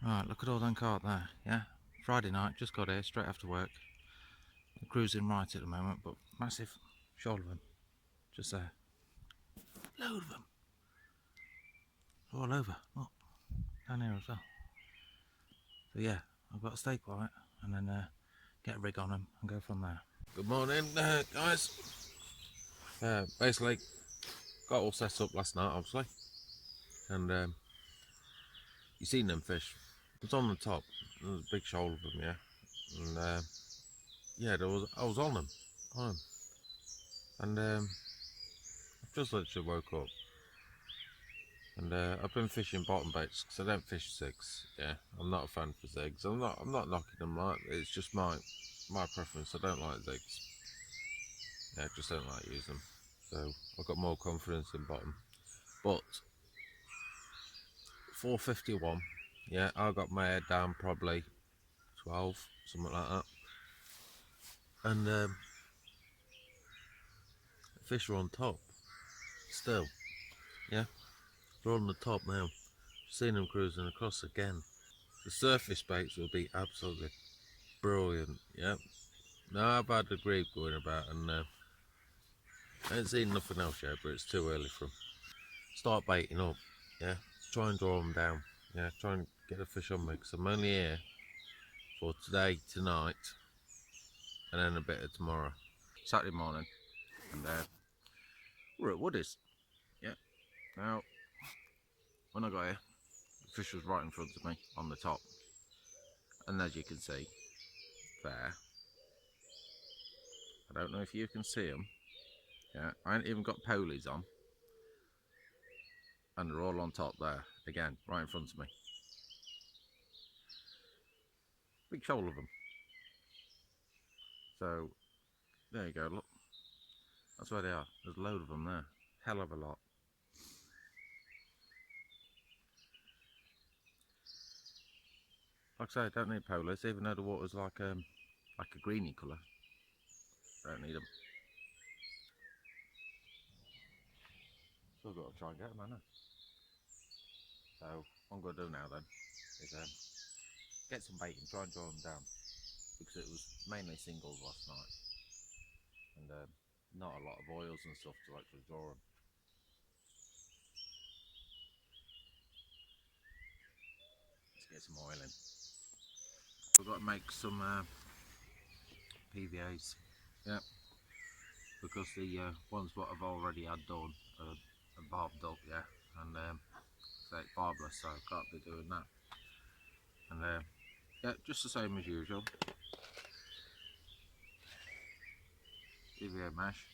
Right, look at all them carp there, yeah? Friday night, just got here, straight after work. I'm cruising right at the moment, but massive shoal of them. Just there. Load of them. All over. Look, down here as well. So yeah, I've got to stay quiet and then get a rig on them and go from there. Good morning, guys. Basically, got all set up last night, obviously. And you seen them fish. It's on the top. There was a big shoal of them, yeah. And yeah, I was on them. On them. And I've just literally woke up. And I've been fishing bottom baits because I don't fish zigs. Yeah, I'm not a fan for zigs. I'm not knocking them. Like, it's just my preference. I don't like zigs. Yeah, I just don't like using them. So I've got more confidence in bottom. But 451. Yeah, I got my head down probably 12, something like that. And the fish are on top still. Yeah, they're on the top now. Seen them cruising across again. The surface baits will be absolutely brilliant. Yeah. Now I've had a grieve going about and I ain't seen nothing else yet, but it's too early for them. Start baiting up. Yeah. Try and draw them down. Yeah. Try and get a fish on me because I'm only here for today, tonight, and then a bit of tomorrow. Saturday morning, and we're at Woodies. Yeah. Now, when I got here, the fish was right in front of me on the top, and as you can see, there. I don't know if you can see them. Yeah. I ain't even got polies on, and they're all on top there again, right in front of me. Big shoal of them. So there you go. Look, that's where they are. There's a load of them there. Hell of a lot. Like I say, I don't need polies, even though the water's like a greeny colour. Don't need them. Still got to try and get them, haven't I? So what I'm going to do now then is get some bait and try and draw them down, because it was mainly singles last night, and not a lot of oils and stuff to actually draw them. Let's get some oil in. We've got to make some PVAs, yeah, because the ones what I've already had done are barbed up, yeah, and so it's barbless, so I can't be doing that. And yeah, just the same as usual. PVA mesh,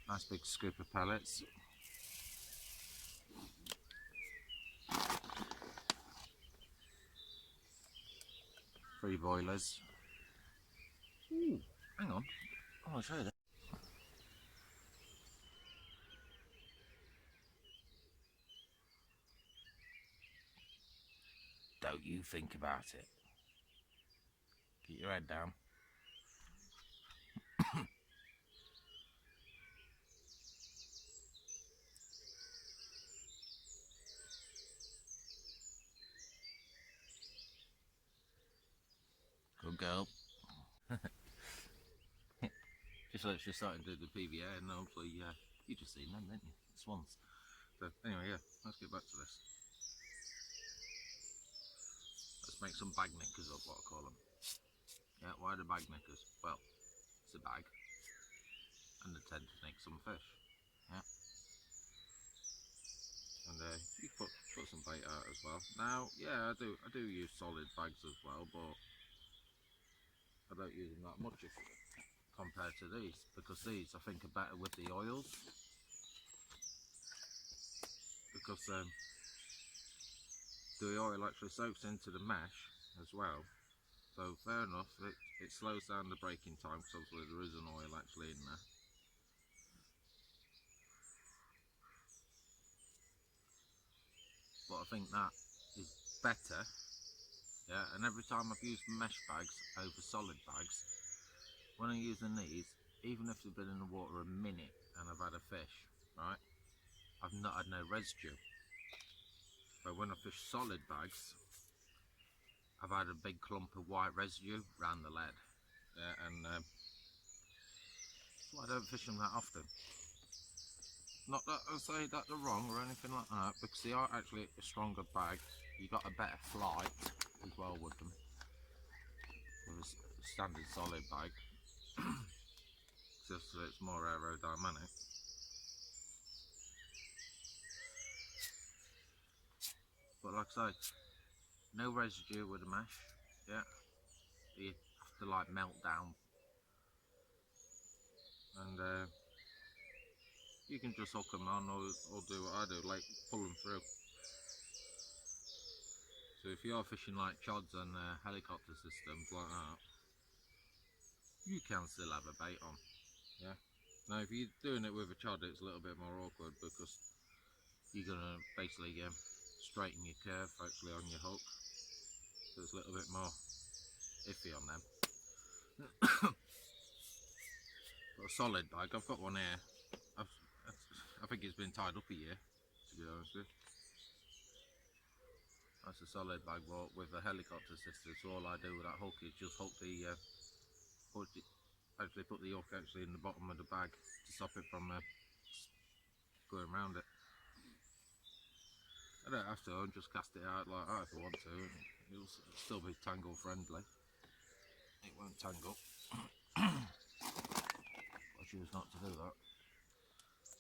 nice big scoop of pellets. Three boilers. Ooh, hang on. Oh, I'll show you that. Don't you think about it. Keep your head down. Good girl. Just like she's starting to do the PVA, and obviously you just seen them, didn't you? The swans. So anyway, yeah, let's get back to this. Let's make some bag knickers up, what I call them. Yeah, why the bag knickers? Well, it's a bag, and they tend to nick some fish. Yeah. And you put some bait out as well. Now, yeah, I do use solid bags as well, but I don't use them that much compared to these, because these I think are better with the oils, because the oil actually soaks into the mesh as well. So fair enough, it slows down the breaking time because obviously there is an oil actually in there. But I think that is better. Yeah, and every time I've used mesh bags over solid bags, when I'm using these, even if they've been in the water a minute and I've had a fish, right, I've not had no residue. But when I fish solid bags, I've had a big clump of white residue around the lead. Yeah, and so I don't fish them that often. Not that I say that they're wrong or anything like that, because they are actually a stronger bag. You got a better flight as well with them, with a standard solid bag, just so it's more aerodynamic. But like I say, no residue with the mesh. Yeah, you have to like melt down, and you can just hook them on, or do what I do, like pull them through. So if you are fishing like chods and helicopter systems like that, you can still have a bait on. Yeah. Now if you're doing it with a chod, it's a little bit more awkward because you're gonna basically straighten your curve actually on your hook, so it's a little bit more iffy on them. But a solid bag, I've got one here. I think it's been tied up a year, to be honest with you. That's a solid bag with a helicopter system, so all I do with that hook is just hook the actually put the hook actually in the bottom of the bag to stop it from going around it. I don't have to, I'll just cast it out like that if I want to, and it'll still be tangle friendly. It won't tangle. I choose not to do that.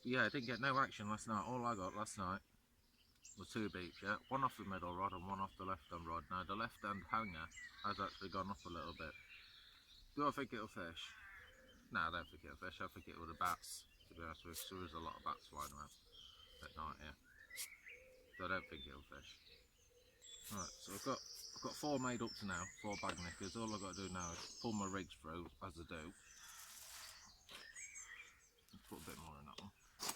But yeah, I didn't get no action last night. All I got last night was 2 beeps, yeah? One off the middle rod and one off the left hand rod. Now the left hand hanger has actually gone up a little bit. Do I think it'll fish? No, I don't think it'll fish. I think it would have bats, to be honest with you. There is a lot of bats flying around at night here. So I don't think it'll fish. Right, so I've got 4 made up to now, 4 bag knickers. All I've got to do now is pull my rigs through as I do. Let's put a bit more in that one.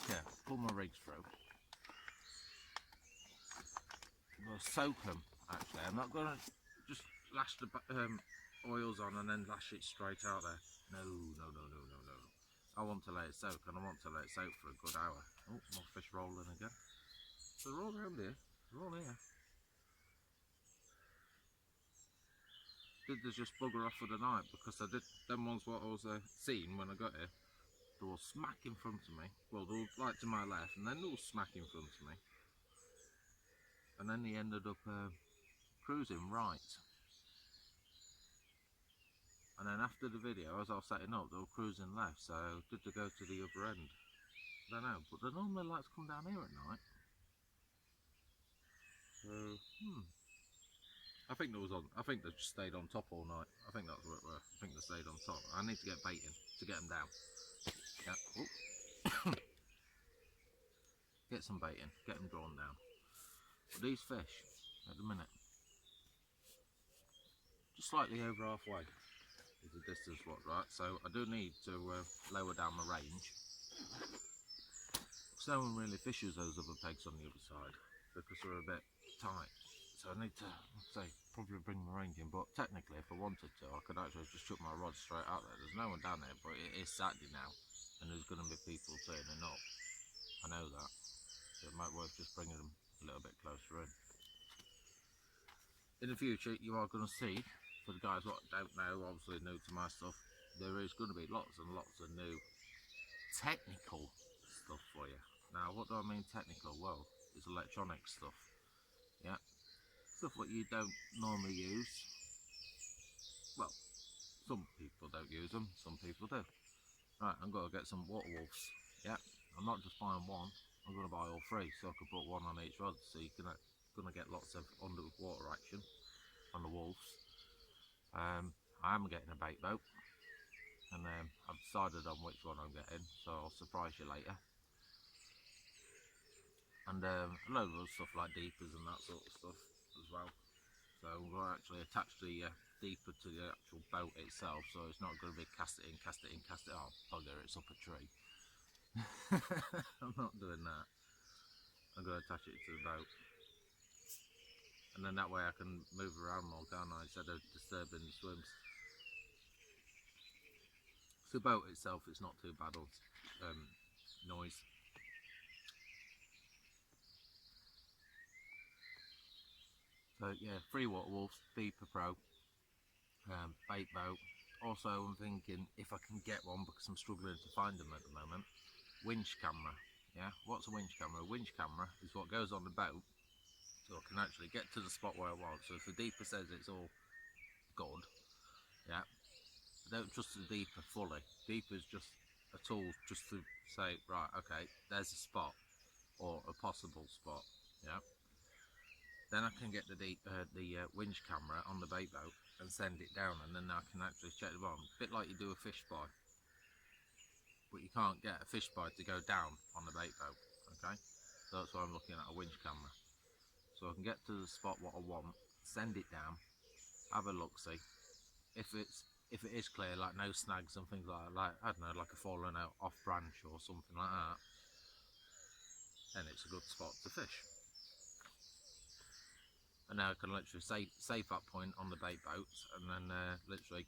Yeah, pull my rigs through. I'm going to soak them actually. I'm not going to just lash the oils on and then lash it straight out there. No. I want to let it soak, and I want to let it soak for a good hour. Oh, more fish rolling again. So they're all around here. They're all here. Did they just bugger off for the night? Because I did them ones what I was seeing when I got here. They were smack in front of me. Well, they were like to my left, and then they were smack in front of me. And then they ended up cruising right. And then after the video, as I was setting up, they were cruising left. So did they go to the other end? I don't know, but they normally like to come down here at night. So I think they just stayed on top all night. I think that's what it were. I think they stayed on top. I need to get baiting to get them down. Yeah. Get some baiting, get them drawn down. But these fish, at the minute, just slightly over halfway is the distance rod, right? So I do need to lower down my range. Because no one really fishes those other pegs on the other side because they're a bit tight. So I need to, say, probably bring my range in. But technically, if I wanted to, I could actually just chuck my rod straight out there. There's no one down there, but it is Saturday now, and there's going to be people turning up. I know that. So it might worth just bringing them a little bit closer in. In the future, you are going to see, for the guys what don't know, obviously new to my stuff, there is going to be lots and lots of new technical stuff for you. Now, what do I mean technical? Well, it's electronic stuff. Yeah, stuff what you don't normally use. Well, some people don't use them, some people do. Right, I'm going to get some water wolves. Yeah, I'm not just buying one, I'm going to buy all 3, so I can put one on each rod, so you're going to get lots of underwater action on the wolves. I am getting a bait boat, and I've decided on which one I'm getting, so I'll surprise you later. And a load of other stuff like deepers and that sort of stuff as well. So we'll actually attach the deeper to the actual boat itself, so it's not going to be cast it in, oh bugger, it's up a tree. I'm not doing that. I'm going to attach it to the boat, and then that way I can move around more, can't I, instead of disturbing the swims. The boat itself is not too bad of noise. So yeah, Freewater Wolves, Beeper Pro, bait boat. Also, I'm thinking if I can get one, because I'm struggling to find them at the moment, winch camera. Yeah, what's a winch camera? A winch camera is what goes on the boat, so I can actually get to the spot where I want. So if the deeper says it's all good, yeah, I don't trust the deeper fully. Deeper is just a tool just to say, right, okay, there's a spot or a possible spot. Yeah. Then I can get the winch camera on the bait boat and send it down, and then I can actually check the bottom. A bit like you do a fish buy, but you can't get a fish buy to go down on the bait boat. Okay, so that's why I'm looking at a winch camera, so I can get to the spot what I want, send it down, have a look, see if it is clear, like no snags and things like I don't know, like a fallen out off branch or something like that, then it's a good spot to fish. And now I can literally save that point on the bait boats, and then literally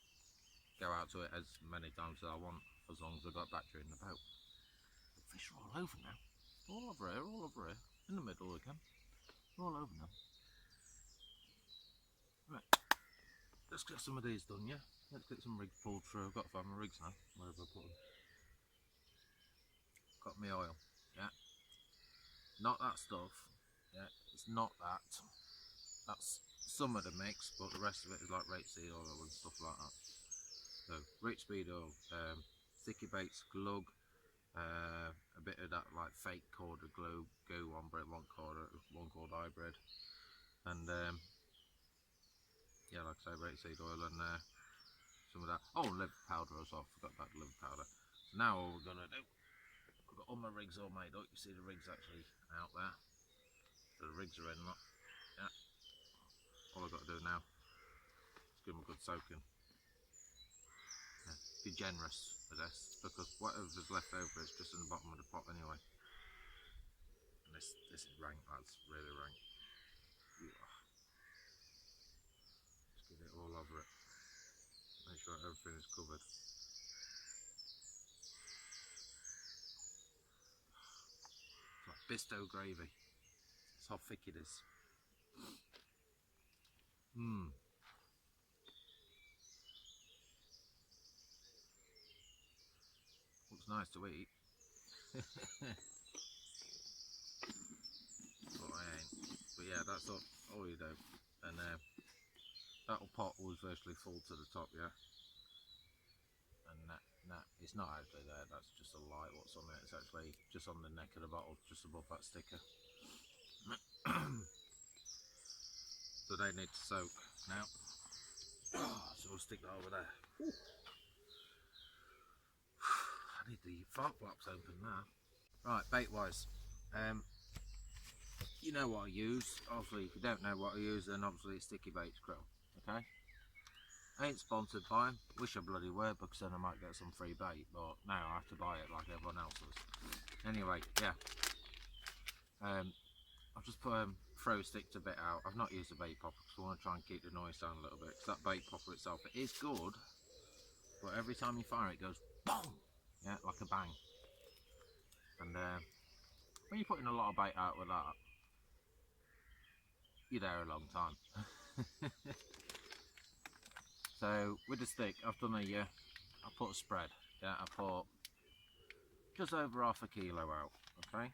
go out to it as many times as I want, as long as I've got battery in the boat. The fish are all over now. All over here, in the middle again. All over now. Right, let's get some of these done, yeah? Let's get some rigs pulled through. I've got to find my rigs now. Where have I put them? Got my oil, yeah? Not that stuff, yeah? It's not that. That's some of the mix, but the rest of it is like rapeseed oil and stuff like that. So, rapeseed oil, sticky baits, glug, a bit of that like fake corded glue, one called hybrid, and yeah, like I say, rapeseed oil and some of that. Oh, liver powder as well. Forgot about the liver powder. So now all we're gonna do, I've got all my rigs all made up. You see the rigs actually out there. So the rigs are in. Look. Yeah. All I've got to do now is give them a good soaking. Yeah. Be generous with this, because whatever's left over is just in the bottom of the pot anyway. And this is rank, that's really rank. Just get it all over it. Make sure everything is covered. It's like Bisto gravy. That's how thick it is. Mmm. Looks nice to eat. But I ain't. But yeah, that's all you do. And that pot was virtually full to the top, yeah. And that it's not actually there. That's just a light. What's on it? It's actually just on the neck of the bottle, just above that sticker. So they need to soak now. So we'll stick that over there. Ooh. I need the fart flaps open now. Right, bait wise, you know what I use. Obviously, if you don't know what I use, then obviously it's Sticky Baits Krill. Okay, I ain't sponsored by them. Wish I bloody were, because then I might get some free bait. But now I have to buy it like everyone else does. Anyway, yeah. I've just put throw stick to bit out. I've not used the bait popper because I want to try and keep the noise down a little bit. Because that bait popper itself, it is good, but every time you fire it goes boom, yeah, like a bang. And when you're putting a lot of bait out with that, you're there a long time. So with the stick, I've done I put a spread. Yeah, I put just over half a kilo out. Okay,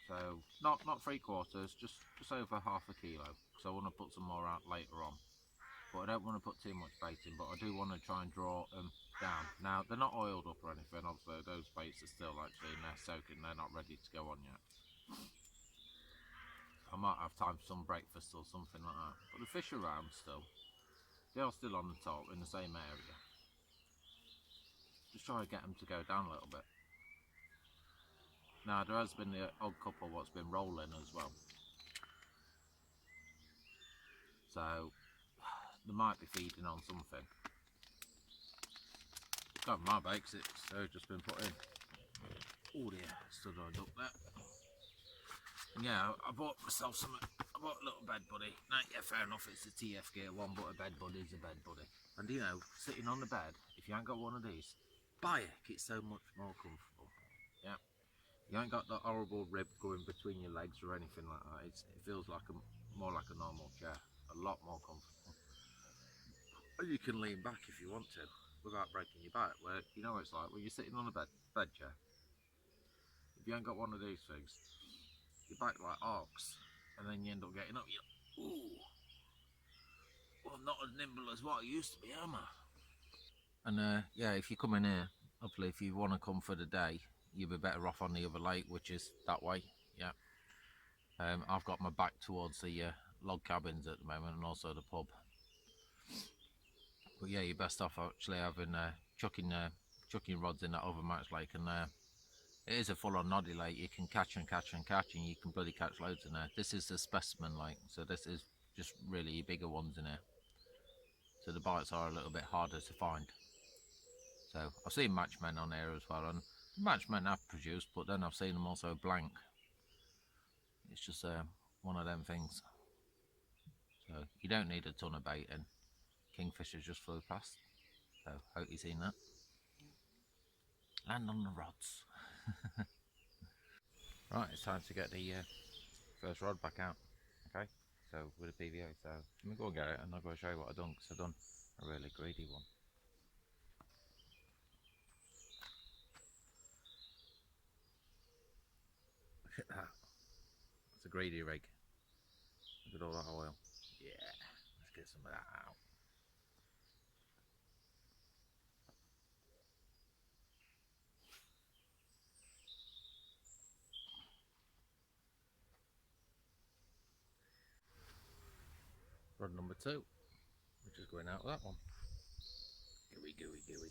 so not 3/4, just over half a kilo. Because I want to put some more out later on. But I don't want to put too much bait in. But I do want to try and draw them down. Now they're not oiled up or anything. Obviously, those baits are still actually in there soaking. They're not ready to go on yet. I might have time for some breakfast or something like that. But the fish are around still. They are still on the top in the same area. Just try to get them to go down a little bit. Now there has been the odd couple what's been rolling as well. So they might be feeding on something. Got my bakes, it's just been put in. Oh dear, stood right up there. And yeah, I bought myself some. I bought a little bed buddy. Now, yeah, fair enough, it's a TF gear one, but a bed buddy is a bed buddy. And you know, sitting on the bed, if you ain't got one of these, buy it. It's so much more comfortable. Yeah, you ain't got that horrible rib going between your legs or anything like that. It feels like more like a normal chair. a lot more comfortable. And you can lean back if you want to. Without breaking your back. Where you know what it's like when you're sitting on a bed chair. If you ain't got one of these things, your back like arcs, and then you end up getting up. You're ooh, well, I'm not as nimble as what I used to be, am I? And yeah, if you come in here, hopefully, if you want to come for the day, you'll be better off on the other lake, which is that way. Yeah. I've got my back towards the log cabins at the moment, and also the pub. But yeah, you're best off actually having chucking rods in that other match lake, and it is a full-on noddy lake. You can catch and catch and catch, and you can bloody catch loads in there. This is the specimen lake, so this is just really bigger ones in here. So the bites are a little bit harder to find. So I've seen matchmen on here as well, and matchmen have produced, but then I've seen them also blank. It's just one of them things. So you don't need a ton of bait, and kingfishers just flew past. So hope you've seen that. Land on the rods. Right, it's time to get the first rod back out. Okay, so with a PVA. So let me go and get it, and I'll go show you what I've done, because I've done a really greedy one. Look at that. It's a greedy rig. Look at all that oil. Yeah, let's get some of that out. Rod number 2, which is going out with that one. Gooey, gooey, gooey.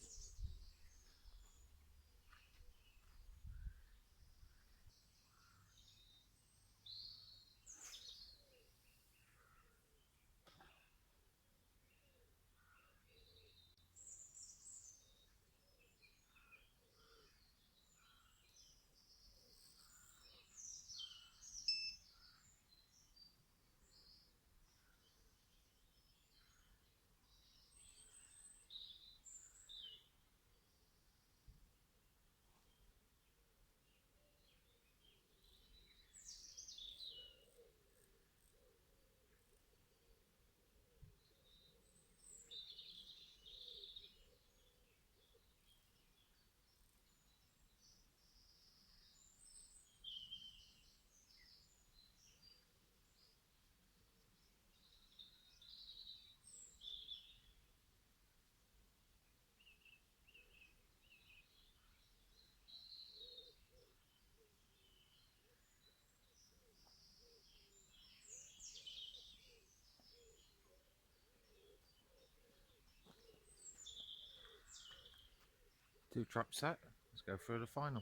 Two trap set. Let's go through the final.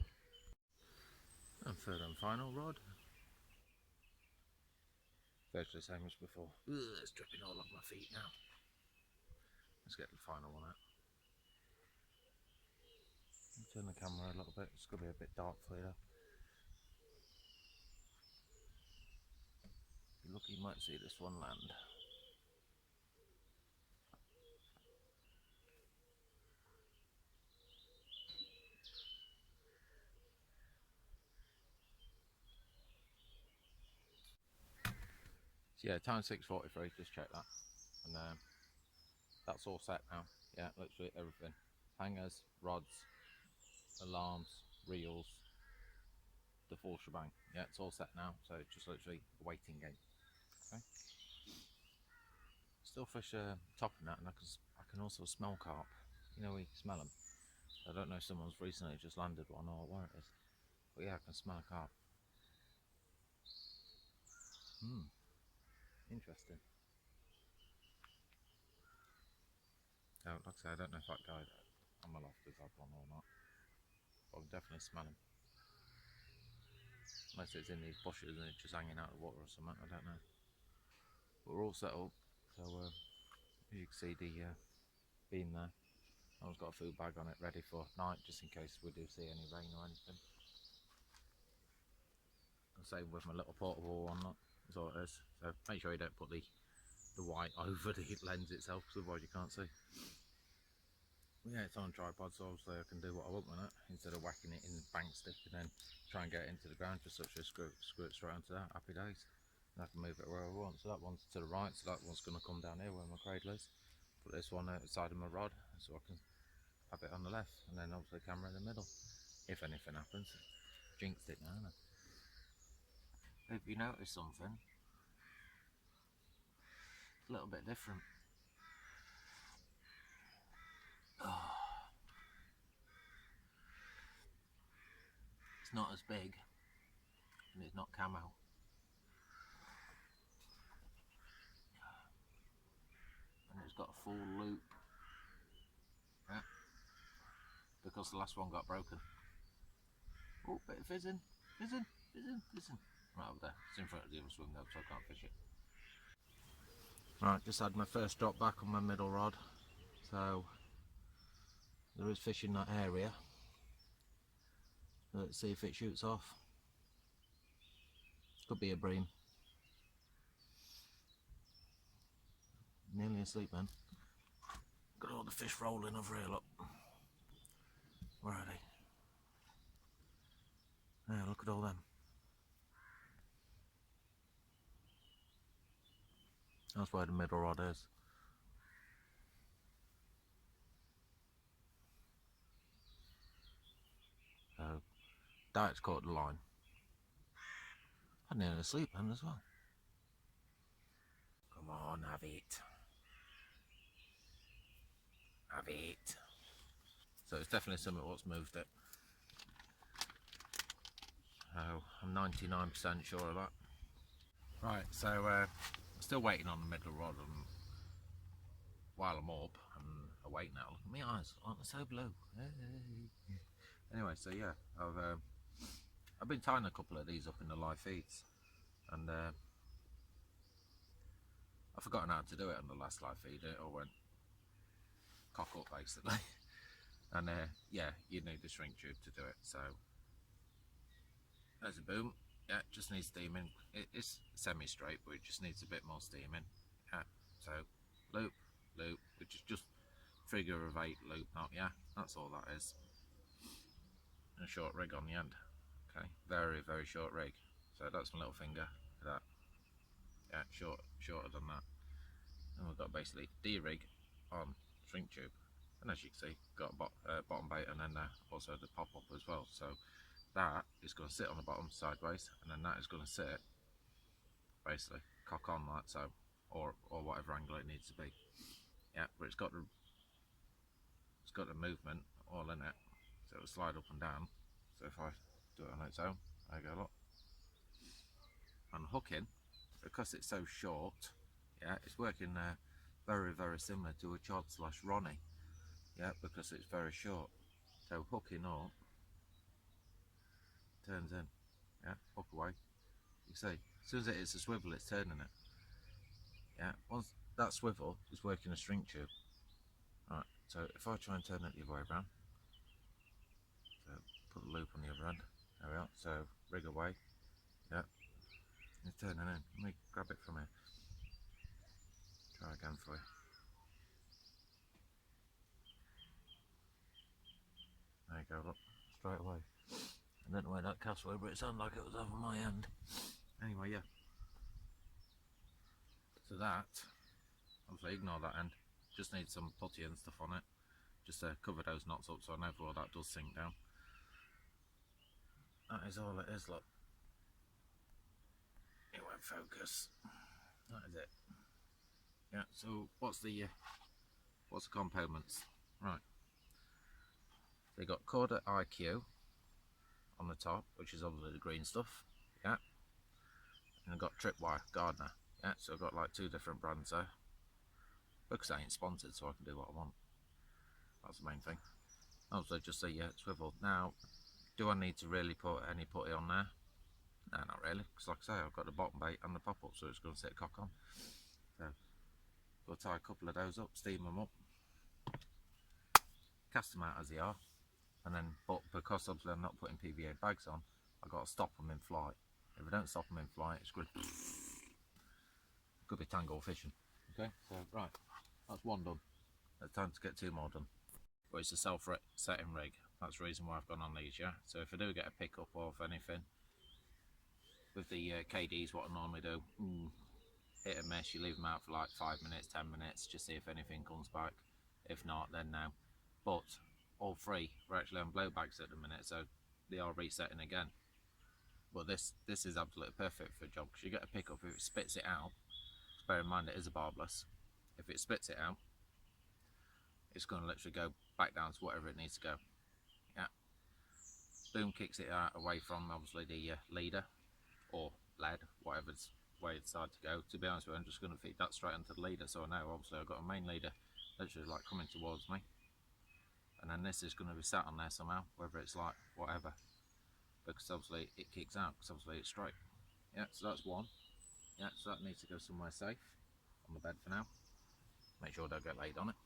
And third and final rod. Virtually the same as before. Ugh, it's dripping all off my feet now. Let's get the final one out. Turn the camera a little bit. It's going to be a bit dark for you. If you're lucky, you might see this one land. So yeah, time 6:43. Just check that, and that's all set now. Yeah, literally everything: hangers, rods, alarms, reels, the full shebang. Yeah, it's all set now. So it's just literally a waiting game. Okay. Still fish topping that, and I can also smell carp. You know, we smell them. I don't know if someone's recently just landed one or where it is, but yeah, I can smell a carp. Interesting. Like I say, I don't know if that guy on my loft has had one or not, but I can definitely smell him. Unless it's in these bushes and it's just hanging out of the water or something, I don't know. But we're all set up, so you can see the beam there. I've got a food bag on it ready for night, just in case we do see any rain or anything. Same with my little portable one, that's all it is. So make sure you don't put the white over the lens itself, because otherwise you can't see. Yeah, it's on a tripod, so obviously I can do what I want with it, instead of whacking it in the bank stick and then try and get it into the ground, just such a screw it straight onto that. Happy days. And I can move it wherever I want. So that one's to the right, so that one's going to come down here where my cradle is. Put this one outside of my rod so I can have it on the left, and then obviously the camera in the middle. If anything happens, jinxed it now. If you notice something, it's a little bit different. Oh, it's not as big, and it's not camo. And it's got a full loop. Yeah. Because the last one got broken. Oh, bit of fizzing. Right over there. It's in front of the other swing though, so I can't fish it. Right, just had my first drop back on my middle rod. So there is fish in that area. Let's see if it shoots off. Could be a bream. Nearly asleep then. Got all the fish rolling over here, look. Where are they? Yeah, look at all them. That's where the middle rod is. So, Diet's caught the line. I'm nearly asleep then as well. Come on, have it. Have it. So it's definitely something what's moved it. So I'm 99% sure of that. Right, so I'm still waiting on the middle rod, and while I'm up and awake now, look at my eyes, aren't they so blue? Hey. Anyway, so yeah, I've been tying a couple of these up in the live feeds, and I've forgotten how to do it on the last live feed. It all went cock up basically, and yeah, you need a shrink tube to do it. So there's a boom. Yeah, it just needs steaming. It's semi-straight, but it just needs a bit more steaming. Yeah, so loop, which is just figure of 8 loop knot. Yeah, that's all that is. And a short rig on the end. Okay, very short rig. So that's my little finger. That. Yeah, shorter than that. And we've got basically D-rig on shrink tube. And as you can see, got bottom bait, and then also the pop-up as well. So that is going to sit on the bottom sideways, and then that is going to sit basically cock on like so, or whatever angle it needs to be. Yeah, but it's got the movement all in it, so it'll slide up and down. So if I do it on its own, there you go, look. And hooking, because it's so short, yeah, it's working very similar to a chod / Ronnie. Yeah, because it's very short. So hooking up, turns in. Yeah, hook away. You see, as soon as it hits a swivel, it's turning it. Yeah, once that swivel is working a shrink tube. Right, so if I try and turn it the other way around, so put the loop on the other end. There we are. So rig away. Yeah, it's turning in. Let me grab it from here. Try again for you. There you go, look, straight away. I don't know where that cast went, but it sounded like it was over my end. Anyway, yeah. So that, obviously ignore that end. Just need some putty and stuff on it. Just to cover those knots up so I know before that does sink down. That is all it is, look. It won't focus. That is it. Yeah, so what's the components? Right. They got Corda IQ on the top, which is obviously the green stuff. Yeah. And I've got Tripwire Gardner. Yeah, so I've got like 2 different brands there. Because I ain't sponsored, so I can do what I want. That's the main thing. Also, just say yeah, swivel. Now, do I need to really put any putty on there? No, not really. Because like I say, I've got the bottom bait and the pop-up, so it's going to sit cock on. So, go tie a couple of those up, steam them up, cast them out as they are, and then, but because obviously I'm not putting PVA bags on, I've got to stop them in flight. If I don't stop them in flight, it's good. Could be tangle fishing. Okay, so right, that's one done. It's time to get 2 more done. But it's a self-setting rig. That's the reason why I've gone on these, yeah. So if I do get a pickup of anything, with the KDs, what I normally do, hit and miss. You leave them out for like 5 minutes, 10 minutes, just see if anything comes back. If not, then no. But all three are actually on blowbacks at the minute, so they are resetting again. But this is absolutely perfect for a job, because you get a pickup if it spits it out. Bear in mind it is a barbless. If it spits it out, it's going to literally go back down to whatever it needs to go. Yeah. Boom, kicks it out away from obviously the leader or lead, whatever's way it decides to go. To be honest with you, I'm just going to feed that straight into the leader. So I know obviously I've got a main leader literally like coming towards me, and then this is going to be sat on there somehow, whether it's like whatever, because obviously it kicks out because obviously it's straight. Yeah, so that's one. Yeah, so that needs to go somewhere safe on the bed for now. Make sure I don't get laid on it.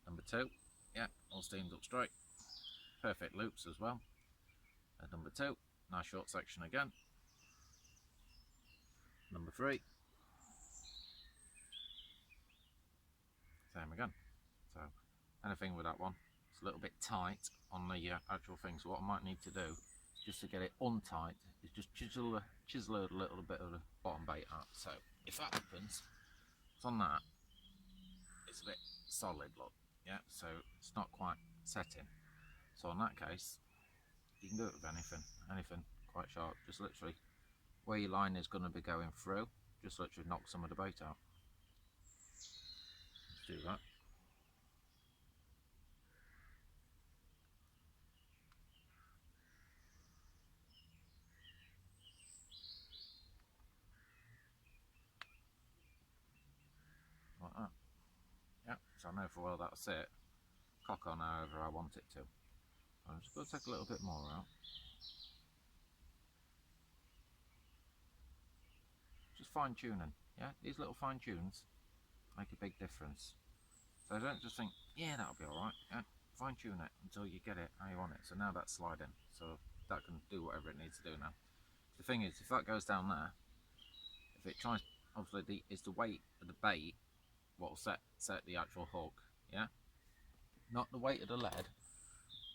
Number two, yeah, all steamed up straight. Perfect loops as well. And number two, nice short section again. Number three, same again. So anything with that one, it's a little bit tight on the actual thing. So what I might need to do, just to get it untight, is just chisel a little bit of the bottom bait out. So if that happens, it's on that, it's a bit solid, look. Yeah, so it's not quite setting. So in that case, you can do it with anything quite sharp. Just literally where your line is going to be going through, just literally knock some of the bait out. Let's do that. Like that. Yep, so I know for a while that's it. Cock on however I want it to. I'm just going to take a little bit more out. Just fine tuning, yeah? These little fine tunes make a big difference. So don't just think, yeah, that'll be alright, yeah? Fine tune it until you get it how you want it. So now that's sliding, so that can do whatever it needs to do now. The thing is, if that goes down there, if it tries, obviously it's the weight of the bait what will set the actual hook, yeah? Not the weight of the lead,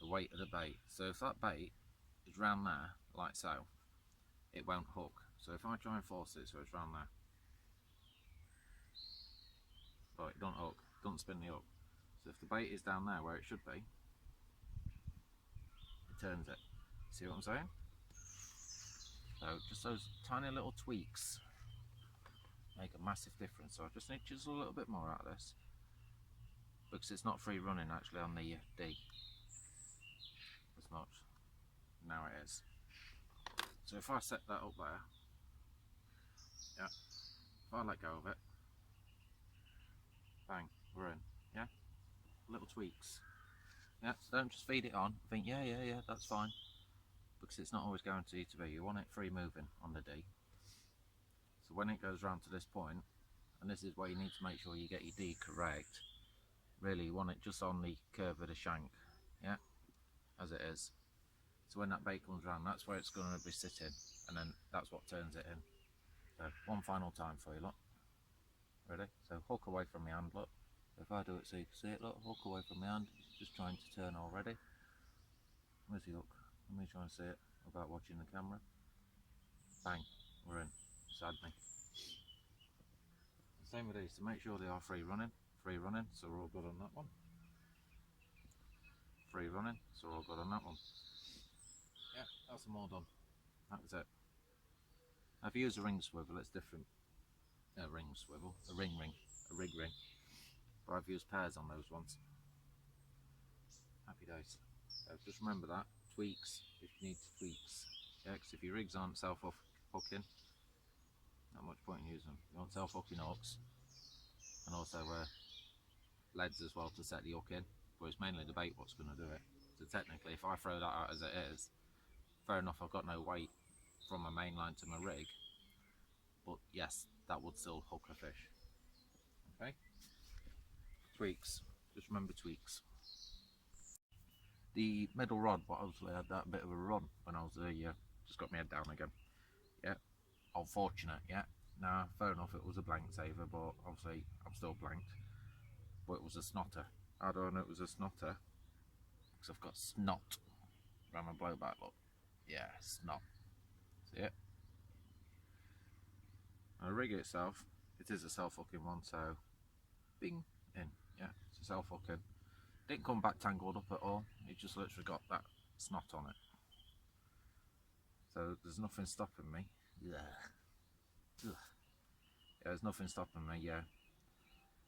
the weight of the bait. So if that bait is round there, like so, it won't hook. So if I try and force it so it's round there, but it don't hook, don't spin the hook. So if the bait is down there where it should be, it turns it. See what I'm saying? So just those tiny little tweaks make a massive difference. So I just need to chisel a little bit more out of this, because it's not free running actually on the D as much. Now it is. So if I set that up there, yeah, if I let go of it, bang, we're in, yeah? Little tweaks. Yeah, so don't just feed it on, think, yeah, that's fine. Because it's not always guaranteed to be. You want it free moving on the D. So when it goes round to this point, and this is where you need to make sure you get your D correct, really you want it just on the curve of the shank, yeah, as it is. So when that bait comes round, that's where it's going to be sitting, and then that's what turns it in. So one final time for you, look. Ready? So hook away from my hand, look. If I do it so you can see it, look, hook away from my hand, it's just trying to turn already. Where's the hook? Let me try and see it without watching the camera. Bang, we're in. Sad me. Same with these, to make sure they are free running, so we're all good on that one. Free running, so we're all good on that one. Yeah, that's them all done. That was it. Now if you use a ring swivel, it's different. A ring swivel, a rig ring. But I've used pairs on those ones. Happy days. So just remember that, tweaks if you need tweaks. Yeah, because if your rigs aren't self-hooking, not much point in using them. You want self-hooking hooks, and also leads as well to set the hook in, but it's mainly the bait what's going to do it. So technically if I throw that out as it is, fair enough, I've got no weight from my main line to my rig, but yes, that would still hook a fish. Okay? Tweaks, just remember tweaks. The middle rod, but obviously I had that bit of a run when I was just got my head down again. Yeah, unfortunate, yeah. Now, fair enough, it was a blank saver, but obviously I'm still blanked. But it was a snotter. How do I know it was a snotter? Because I've got snot around my blowback, look. Yeah, snot. See it? And the rig itself, it is a self-hooking one, so bing, in. Yeah, it's a self-hooking. Didn't come back tangled up at all. It just literally got that snot on it. So there's nothing stopping me. Yeah. Ugh. Yeah, there's nothing stopping me. Yeah,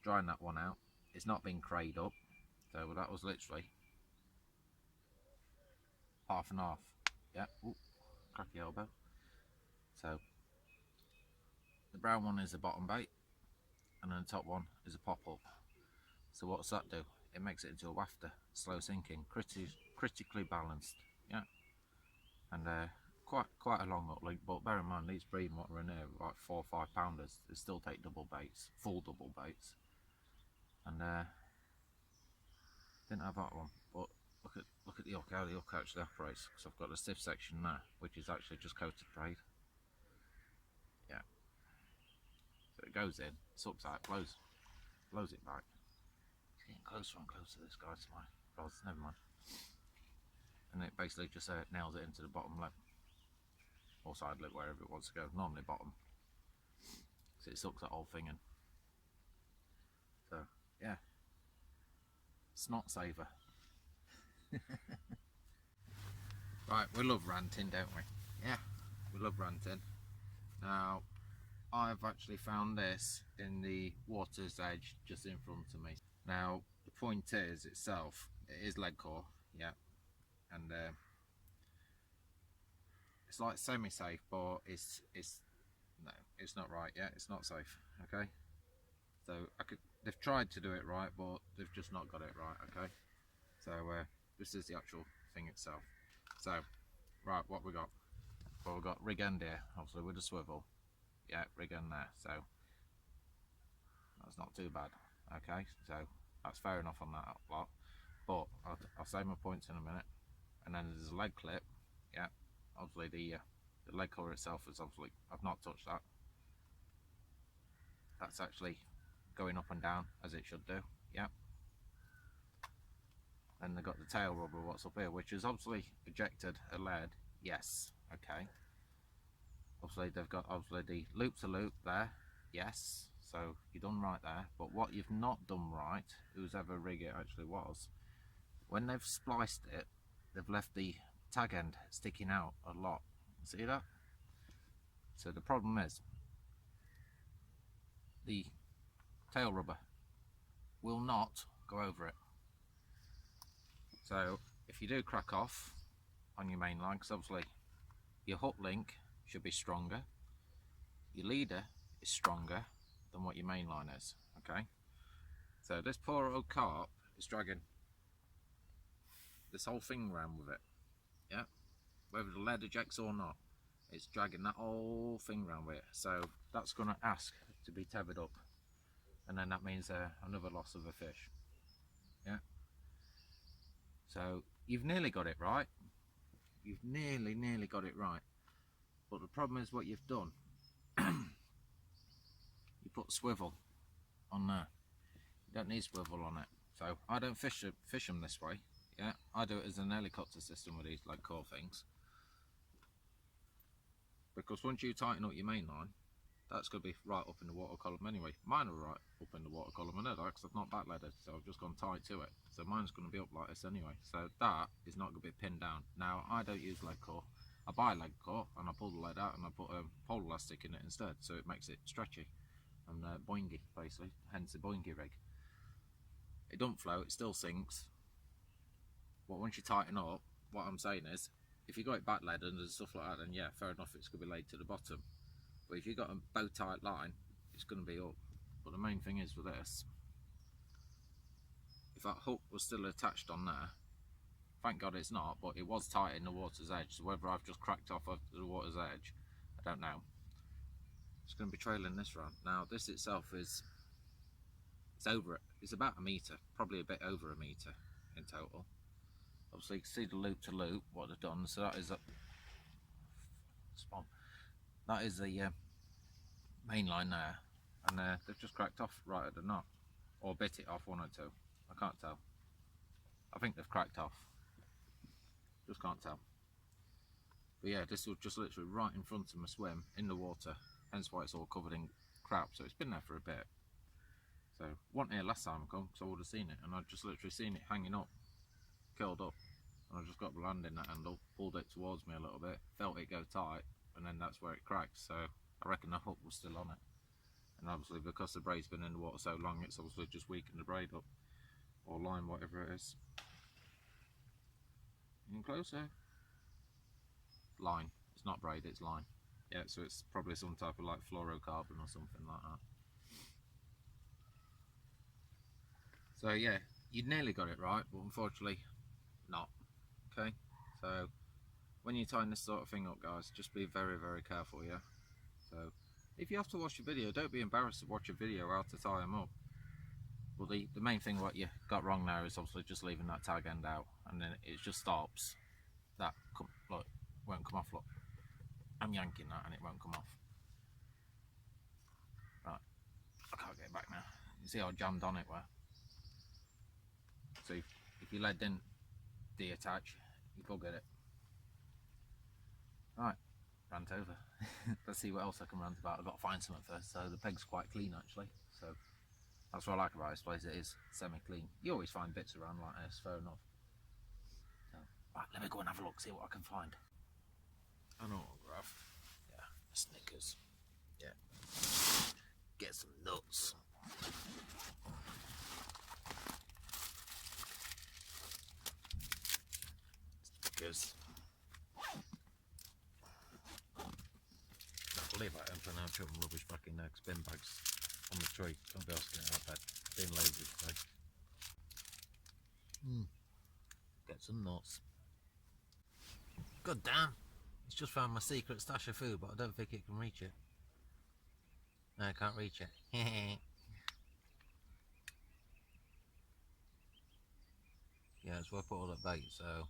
drying that one out. It's not been crayed up, so that was literally half and half. Yeah. Ooh, cracky elbow. So the brown one is a bottom bait, and then the top one is a pop up. So what's that do? It makes it into a wafter, slow sinking, critically balanced. Yeah, and quite a long uplink. But bear in mind, these breeding what are in here, like 4 or 5 pounders, they still take double baits, full double baits. And didn't have that one, but look at the hook, how the hook actually operates. Because I've got the stiff section there, which is actually just coated braid. Yeah, so it goes in, sucks out, blows it back. It's getting closer and closer, this guy, to my rods. Never mind. And it basically just nails it into the bottom lip or side lip, wherever it wants to go. Normally bottom, so it sucks that whole thing in. So yeah, snot saver. Right, we love ranting, don't we? Yeah, we love ranting. Now, I've actually found this in the water's edge just in front of me. Now, the point is itself, it is lead core, yeah, and it's like semi-safe, but it's no, it's not right. Yeah, it's not safe. Okay, so they've tried to do it right, but they've just not got it right. Okay, so this is the actual thing itself. So, right, what we got? Well, we've got rig end here, obviously with a swivel. Yeah, rig end there. So that's not too bad. Okay, so that's fair enough on that lot. But I'll say my points in a minute. And then there's a leg clip. Yeah, obviously the leg cover itself is obviously, I've not touched that. That's actually going up and down as it should do. Yeah. Then they've got the tail rubber, what's up here, which is obviously ejected a lead. Yes. Okay. Obviously they've got obviously the loop to loop there. Yes. So you've done right there. But what you've not done right, whose ever rig it actually was, when they've spliced it, they've left the tag end sticking out a lot. See that? So the problem is the tail rubber will not go over it. So if you do crack off on your main line, because obviously your hook link should be stronger, your leader is stronger than what your main line is. Okay, so this poor old carp is dragging this whole thing around with it. Yeah, whether the lead ejects or not, it's dragging that whole thing around with it. So that's going to ask to be tethered up, and then that means another loss of a fish. Yeah, so you've nearly got it right. You've nearly got it right. But the problem is what you've done. You put swivel on there. You don't need swivel on it. So I don't fish them this way. Yeah, I do it as an helicopter system with these like core things. Because once you tighten up your main line, that's going to be right up in the water column anyway. Mine are right up in the water column anyway, because I've not backleaded, so I've just gone tight to it. So mine's going to be up like this anyway. So that is not going to be pinned down. Now, I don't use lead core. I buy lead core and I pull the lead out and I put a pole elastic in it instead, so it makes it stretchy and boingy, basically, hence the boingy rig. It don't float, it still sinks. But once you tighten up, what I'm saying is, if you got it backleaded and stuff like that, then yeah, fair enough, it's going to be laid to the bottom. But if you've got a bow tight line, it's going to be up. But the main thing is with this, if that hook was still attached on there, thank God it's not, but it was tight in the water's edge, so whether I've just cracked off of the water's edge, I don't know. It's going to be trailing this round. Now this itself is, it's about a metre, probably a bit over a metre in total. Obviously you can see the loop to loop, what they've done, so that is a spawn. That is the main line there, and they've just cracked off right at the knot, or bit it off, one or two. I can't tell. I think they've cracked off. Just can't tell. But yeah, this was just literally right in front of my swim in the water, hence why it's all covered in crap. So it's been there for a bit. So wasn't here last time I come, so I would have seen it, and I'd just literally seen it hanging up, curled up, and I just got the land in that handle, pulled it towards me a little bit, felt it go tight, and then that's where it cracked. So I reckon the hook was still on it, and obviously because the braid's been in the water so long, it's obviously just weakened the braid up, or line, whatever it is. In closer. Line. It's not braid, it's line. Yeah, so it's probably some type of like fluorocarbon or something like that. So yeah, you nearly got it right, but unfortunately not. Okay, so when you're tying this sort of thing up, guys, just be very, very careful, yeah? So if you have to watch a video, don't be embarrassed to watch a video how to tie them up. But the main thing what you got wrong now is obviously just leaving that tag end out, and then it just stops. That look, won't come off, look. I'm yanking that and it won't come off. Right, I can't get it back now. You see how jammed on it were? So if your lead didn't deattach, you buggered it. Right, rant over. Let's see what else I can rant about. I've got to find something first. So the peg's quite clean actually. So that's what I like about this place, it is semi-clean. You always find bits around like this, fair enough. So, right, let me go and have a look, see what I can find. An autograph. Yeah, Snickers. Yeah. Get some nuts. Snickers. I'll leave that open now, put my rubbish back in there, 'cause bin bags on the tree. Can't be asking it out of bed. Being lazy today. Get some nuts. God damn! It's just found my secret stash of food, but I don't think it can reach it. No, I can't reach it. Yeah, that's where I put all that bait, so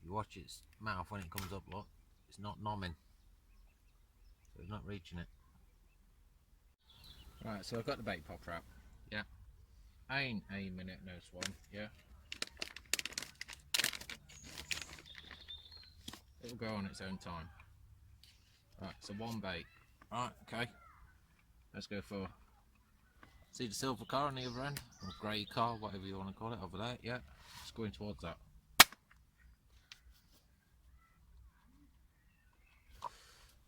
you watch its mouth when it comes up, look, it's not nomming. So it's not reaching it. Right, so I've got the bait popper out. Yeah. I ain't aiming at no swan, yeah. It'll go on its own time. Right, so one bait. Right, okay. Let's go for, see the silver car on the other end? Or grey car, whatever you want to call it, over there, yeah. Just going towards that.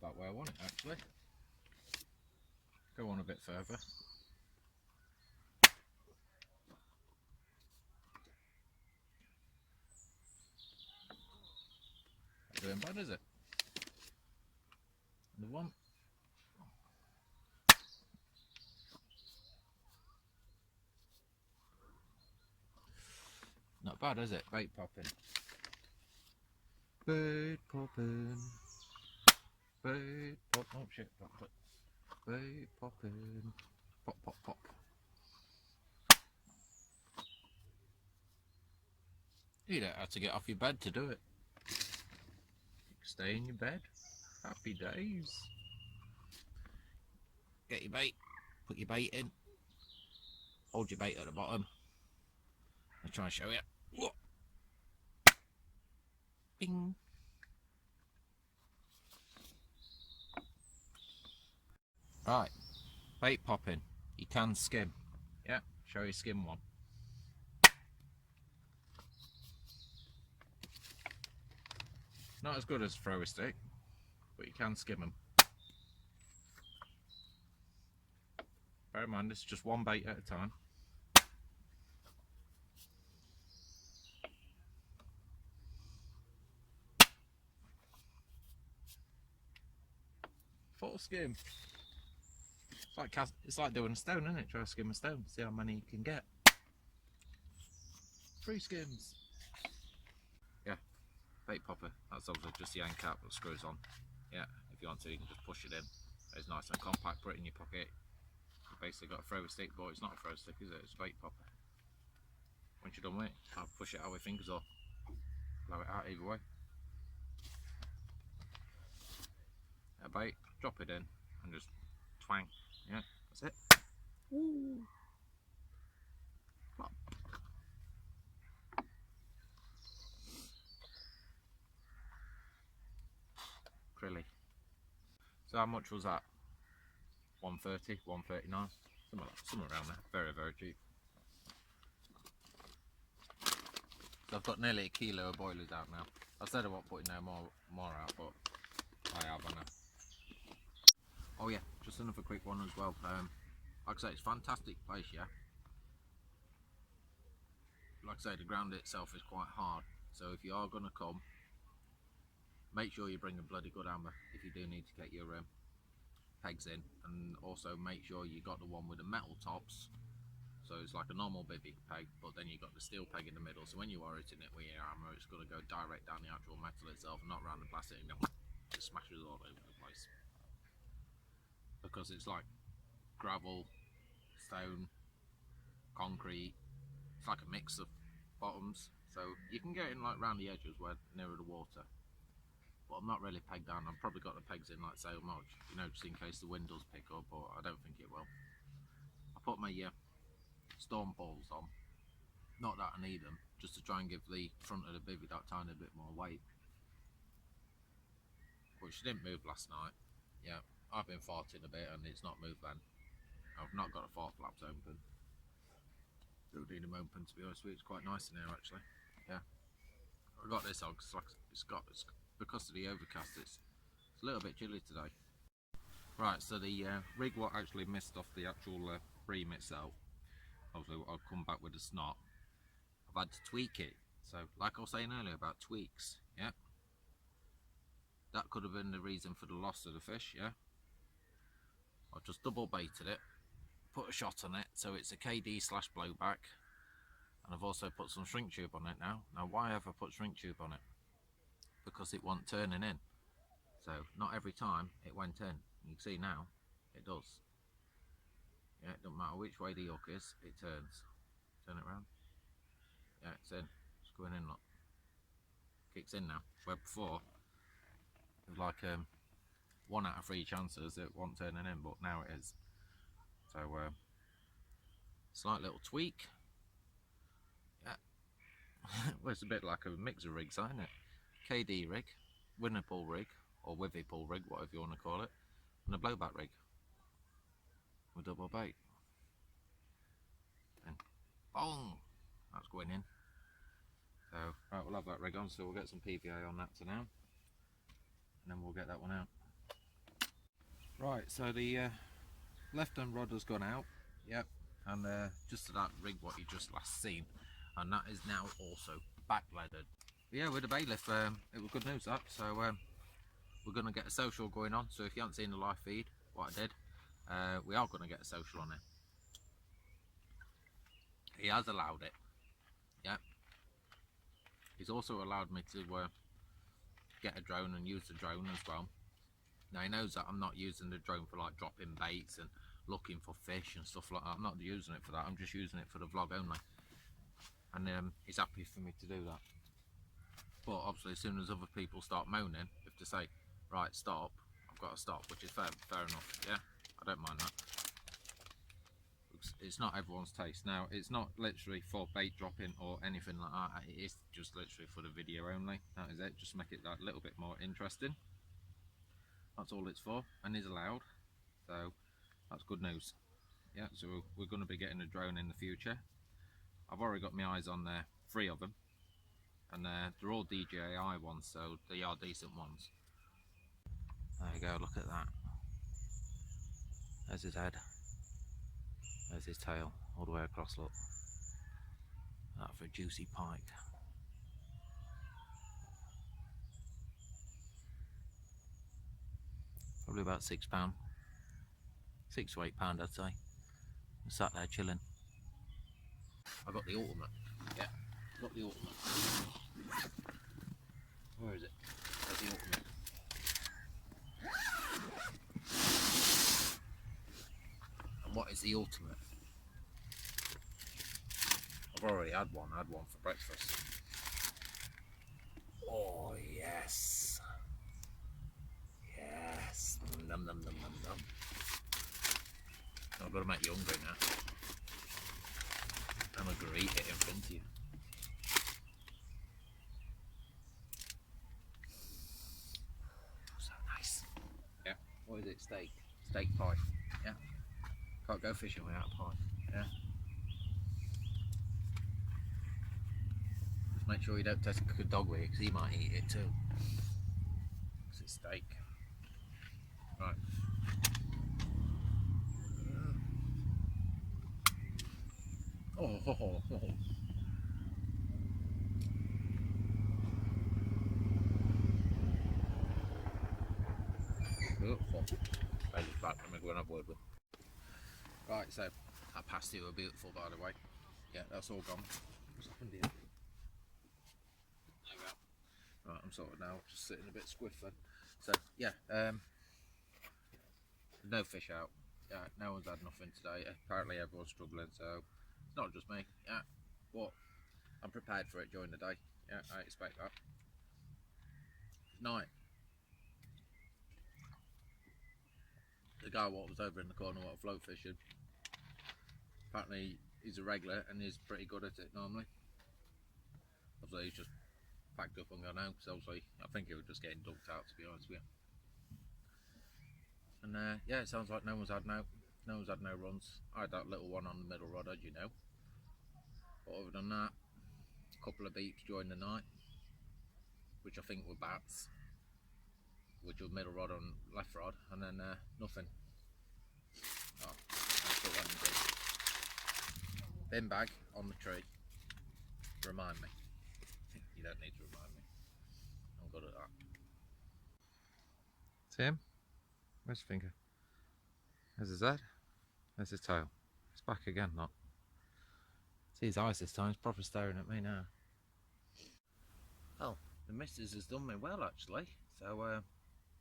About where I want it actually. Go on a bit further. Not doing bad, is it? Another one. Not bad, is it? Bait popping. Bait popping. Bait pop. Oh shit, dropped it. Bait popping. Pop, pop, pop. You don't have to get off your bed to do it. Stay in your bed. Happy days. Get your bait. Put your bait in. Hold your bait at the bottom. I'll try and show you. Whoa. Bing. Right. Bait popping. You can skim. Yeah, show you skim one. Not as good as throw a stick, but you can skim them. Bear in mind, it's just one bait at a time. Full skim. It's like doing a stone, isn't it? Try to skim a stone, see how many you can get. 3 skims. Yeah, bait popper. That's obviously just the end cap that screws on. Yeah, if you want to, you can just push it in. It's nice and compact. Put it in your pocket. You basically got a throw stick, but it's not a throw stick, is it? It's a bait popper. Once you're done with it, I'll push it out with fingers or blow it out either way. A bait, drop it in, and just twang. Yeah, that's it. Woo. Plop. frilly. So how much was that? 130, 139, somewhere around there. Very, very cheap. So I've got nearly a kilo of boilers out now. I said I won't put no more out, but I have, I know. Oh yeah, just another quick one as well. Like I say, it's a fantastic place, yeah. Like I say, the ground itself is quite hard, so if you are going to come, make sure you bring a bloody good hammer if you do need to get your pegs in, and also make sure you got the one with the metal tops, so it's like a normal bivvy peg, but then you got the steel peg in the middle, so when you are hitting it with your hammer, it's going to go direct down the actual metal itself, not around the plastic, and it smashes all over the place, because it's like gravel, stone, concrete. It's like a mix of bottoms, so you can get in like round the edges where nearer the water, but I'm not really pegged down. I've probably got the pegs in like so much, you know, just in case the wind does pick up, but I don't think it will. I put my storm balls on, not that I need them, just to try and give the front of the bivvy that tiny bit more weight, but she didn't move last night. Yeah, I've been farting a bit and it's not moved then. I've not got the fart flaps open. Don't need them open, to be honest with you. It's quite nice in here actually. Yeah, I got this on because it's because of the overcast. It's a little bit chilly today. Right, so the rig what actually missed off the actual bream itself. Obviously, I'll come back with the snot. I've had to tweak it. So, like I was saying earlier about tweaks, yeah, that could have been the reason for the loss of the fish. Yeah, I've just double baited it, put a shot on it, so it's a KD/blowback, and I've also put some shrink tube on it now. Now, why have I put shrink tube on it? Because it wasn't turning in. So not every time it went in. You can see now it does. Yeah, it doesn't matter which way the hook is, it turns. Turn it around. Yeah, it's in. It's going in. Look, kicks in now. Where before it was like 1 out of 3 chances it wasn't turning in, but now it is. So slight little tweak. Yeah. Well, it's a bit like a mixer rig, isn't it? KD rig, winner pull rig, or withy pull rig, whatever you want to call it, and a blowback rig with double bait. And boom, that's going in. So right, we'll have that rig on, so we'll get some PVA on that for now, and then we'll get that one out. Right, so the left hand rod has gone out, yep, and just to that rig what you just last seen, and that is now also back leaded. But yeah, with the bailiff, it was good news that. So we're going to get a social going on. So if you haven't seen the live feed, what I did, we are going to get a social on it. He has allowed it. Yeah. He's also allowed me to get a drone and use the drone as well. Now he knows that I'm not using the drone for like dropping baits and looking for fish and stuff like that. I'm not using it for that. I'm just using it for the vlog only. And he's happy for me to do that. But obviously, as soon as other people start moaning, if they say, right, stop, I've got to stop, which is fair enough. Yeah, I don't mind that. It's not everyone's taste. Now, it's not literally for bait dropping or anything like that. It is just literally for the video only. That is it. Just make it that little bit more interesting. That's all it's for, and is allowed. So that's good news. Yeah, so we're going to be getting a drone in the future. I've already got my eyes on 3 of them. And they're all DJI ones, so they are decent ones. There you go, look at that. There's his head. There's his tail, all the way across, look. That for a juicy pike. Probably about £6. £6 to £8, I'd say. I'm sat there chilling. I got the ultimate. Yeah, got the ultimate. Where is it? There's the ultimate. And what is the ultimate? I've already had one. I had one for breakfast. Oh yes, yes. Num num num num num. I've got to make you hungry now. I'm going to eat it in front of you. So nice. what is it? Steak pie. Yeah. Can't go fishing without a pie. Yeah. Just make sure you don't test a dog with it, because he might eat it too. Because it's steak. Right. Oh. Beautiful. I just back from me when I've word with. Right, so that pasty were beautiful, by the way. Yeah, that's all gone. What's happened here? There we go. Right, I'm sorted now. Just sitting a bit squiff then. So yeah, no fish out. Yeah, no one's had nothing today. Apparently everyone's struggling, so it's not just me. Yeah, but I'm prepared for it during the day. Yeah, I expect that. Night. The guy what was over in the corner what float fishing. Apparently he's a regular and he's pretty good at it normally. Obviously he's just packed up and gone home, because obviously I think he was just getting dunked out, to be honest with you. And yeah, it sounds like no one's had no runs. I had that little one on the middle rod, as you know. But other than that, a couple of beeps during the night, which I think were bats, which was middle rod on left rod, and then nothing. Oh, that's still letting go. Bin bag on the tree. Remind me. You don't need to remind me. I'm good at that. See him? Where's your finger? There's his head. There's his tail. It's back again, not. See his eyes this time. He's proper staring at me now. Well, the missus has done me well, actually. So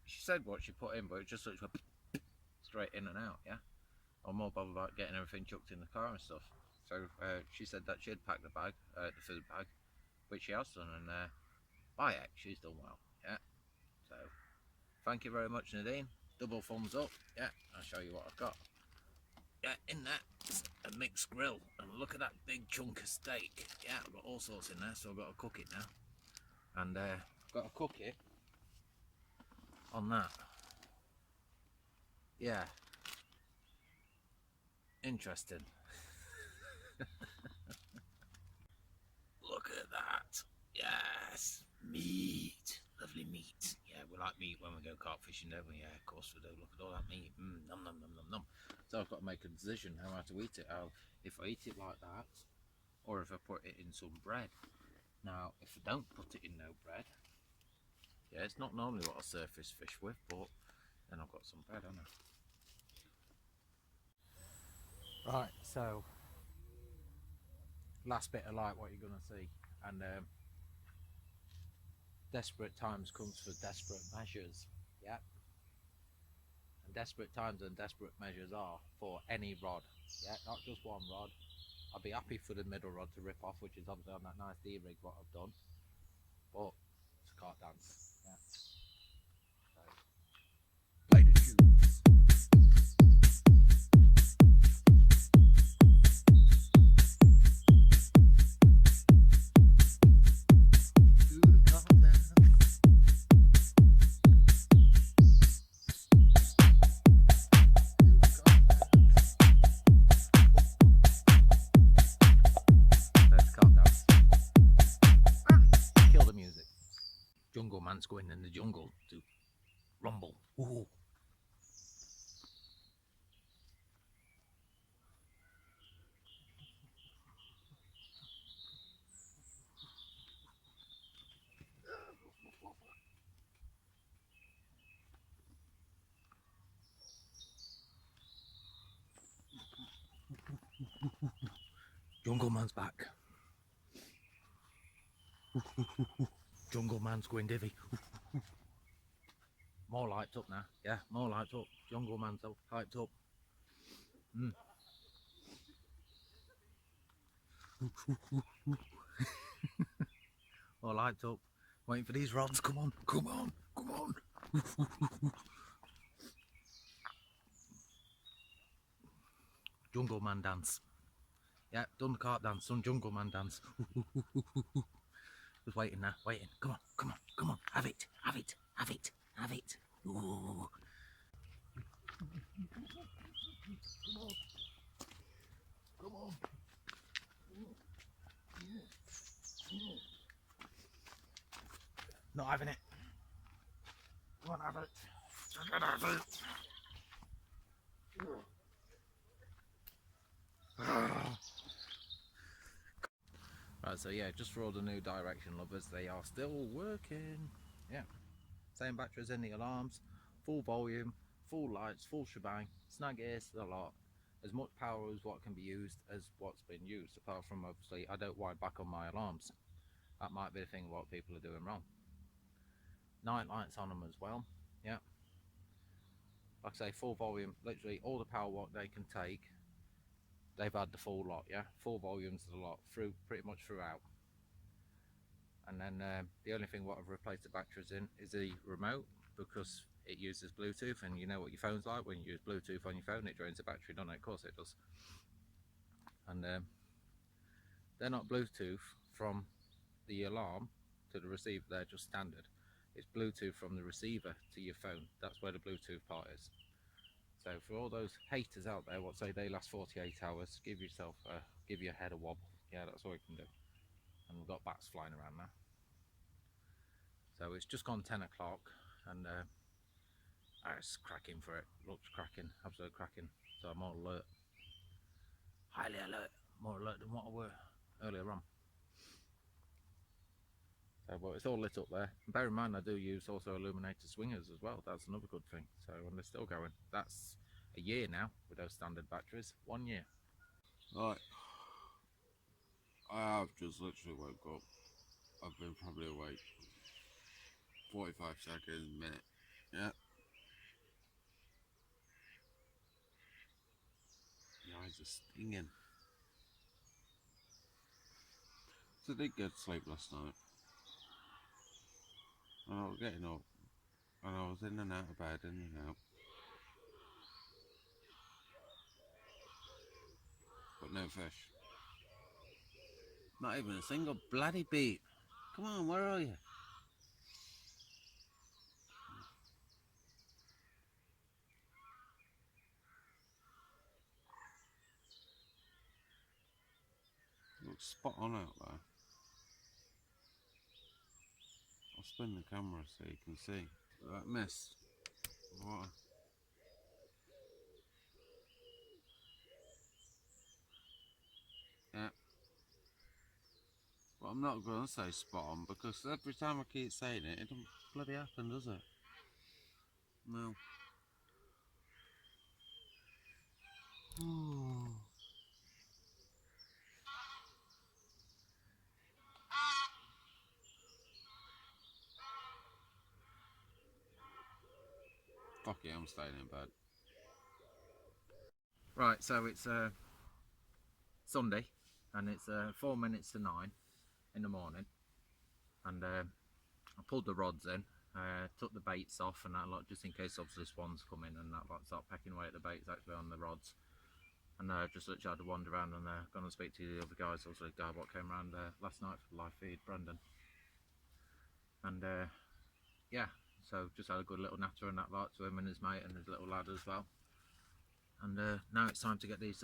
she said what she put in, but it just sort of went straight in and out. Yeah. I'm more bothered about getting everything chucked in the car and stuff. So she said that she'd packed the bag, the food bag, which she has done, and by heck, she's done well. Yeah. So thank you very much, Nadine. Double thumbs up. Yeah, I'll show you what I've got. Yeah, in that, a mixed grill, and look at that big chunk of steak. Yeah, I've got all sorts in there, so I've got to cook it now. And I've got to cook it on that. Yeah. Interesting. Look at that. Yes. Meat. Lovely meat. Yeah, we like meat when we go carp fishing, don't we? Yeah, of course we do. Look at all that meat. Nom nom nom nom nom. So I've got to make a decision how to eat it. If I eat it like that, or if I put it in some bread. Now, if I don't put it in no bread, yeah, it's not normally what I surface fish with, but then I've got some bread, haven't I? Right, so last bit of light what you're gonna see, and desperate times comes for desperate measures. Yeah, and desperate times and desperate measures are for any rod. Yeah, not just one rod. I'd be happy for the middle rod to rip off, which is obviously on that nice D rig what I've done, but it's a cart dance. Yeah, so play the tunes. Jungle man's going in the jungle to rumble. Ooh. Jungle man's back. Jungle man's going divvy. More lights up now. Yeah, more lights up. Jungle man's up, hyped up. More lights up. Waiting for these rods. Come on, come on, come on. Jungle man dance. Yeah, done the cart dance, done jungle man dance. Just waiting now, waiting. Come on, come on, come on. Have it, have it, have it, have it. Ooh. Not having it. Won't have it. Not have it. Right, so yeah, just for all the new direction lovers, they are still working. Yeah, same batteries in the alarms, full volume, full lights, full shebang, snag ears, a lot. As much power as what can be used as what's been used, apart from obviously I don't wind back on my alarms. That might be the thing what people are doing wrong. Night lights on them as well. Yeah, like I say, full volume, literally all the power what they can take, they've had the full lot. Yeah, full volumes of the lot through pretty much throughout. And then the only thing what I've replaced the batteries in is the remote, because it uses Bluetooth, and you know what your phone's like when you use Bluetooth on your phone, it drains the battery, doesn't it? Of course it does. And they're not Bluetooth from the alarm to the receiver, they're just standard. It's Bluetooth from the receiver to your phone. That's where the Bluetooth part is. So for all those haters out there what say they last 48 hours, give your head a wobble. Yeah, that's all you can do. And we've got bats flying around now. So it's just gone 10 o'clock, and it's cracking for it. Looks cracking, absolute cracking. So I'm all alert, highly alert, more alert than what I were earlier on. So, but it's all lit up there. And bear in mind, I do use also illuminated swingers as well. That's another good thing. So, and they're still going. That's a year now with those standard batteries. 1 year. Right. I have just literally woke up. I've been probably awake 45 seconds, a minute. Yeah. My eyes are stinging. So I did get sleep last night. And I was getting up. And I was in and out of bed, in and out. But no fish. Not even a single bloody beat. Come on, where are you? Looks spot on out there. I'll spin the camera so you can see. That mist. Water. Yeah. But I'm not going to say spot on, because every time I keep saying it, it don't bloody happen, does it? No. Fuck it, I'm staying in bed. Right, so it's Sunday, and it's 4 minutes to 9 in the morning, and I pulled the rods in, took the baits off and that lot, just in case obviously swans come in and that lot start pecking away at the baits actually on the rods. And just literally had to wander around and gone and speak to the other guys, also the guy what came around last night for the live feed, Brendan. And yeah, so just had a good little natter and that lot to him and his mate and his little lad as well. And now it's time to get these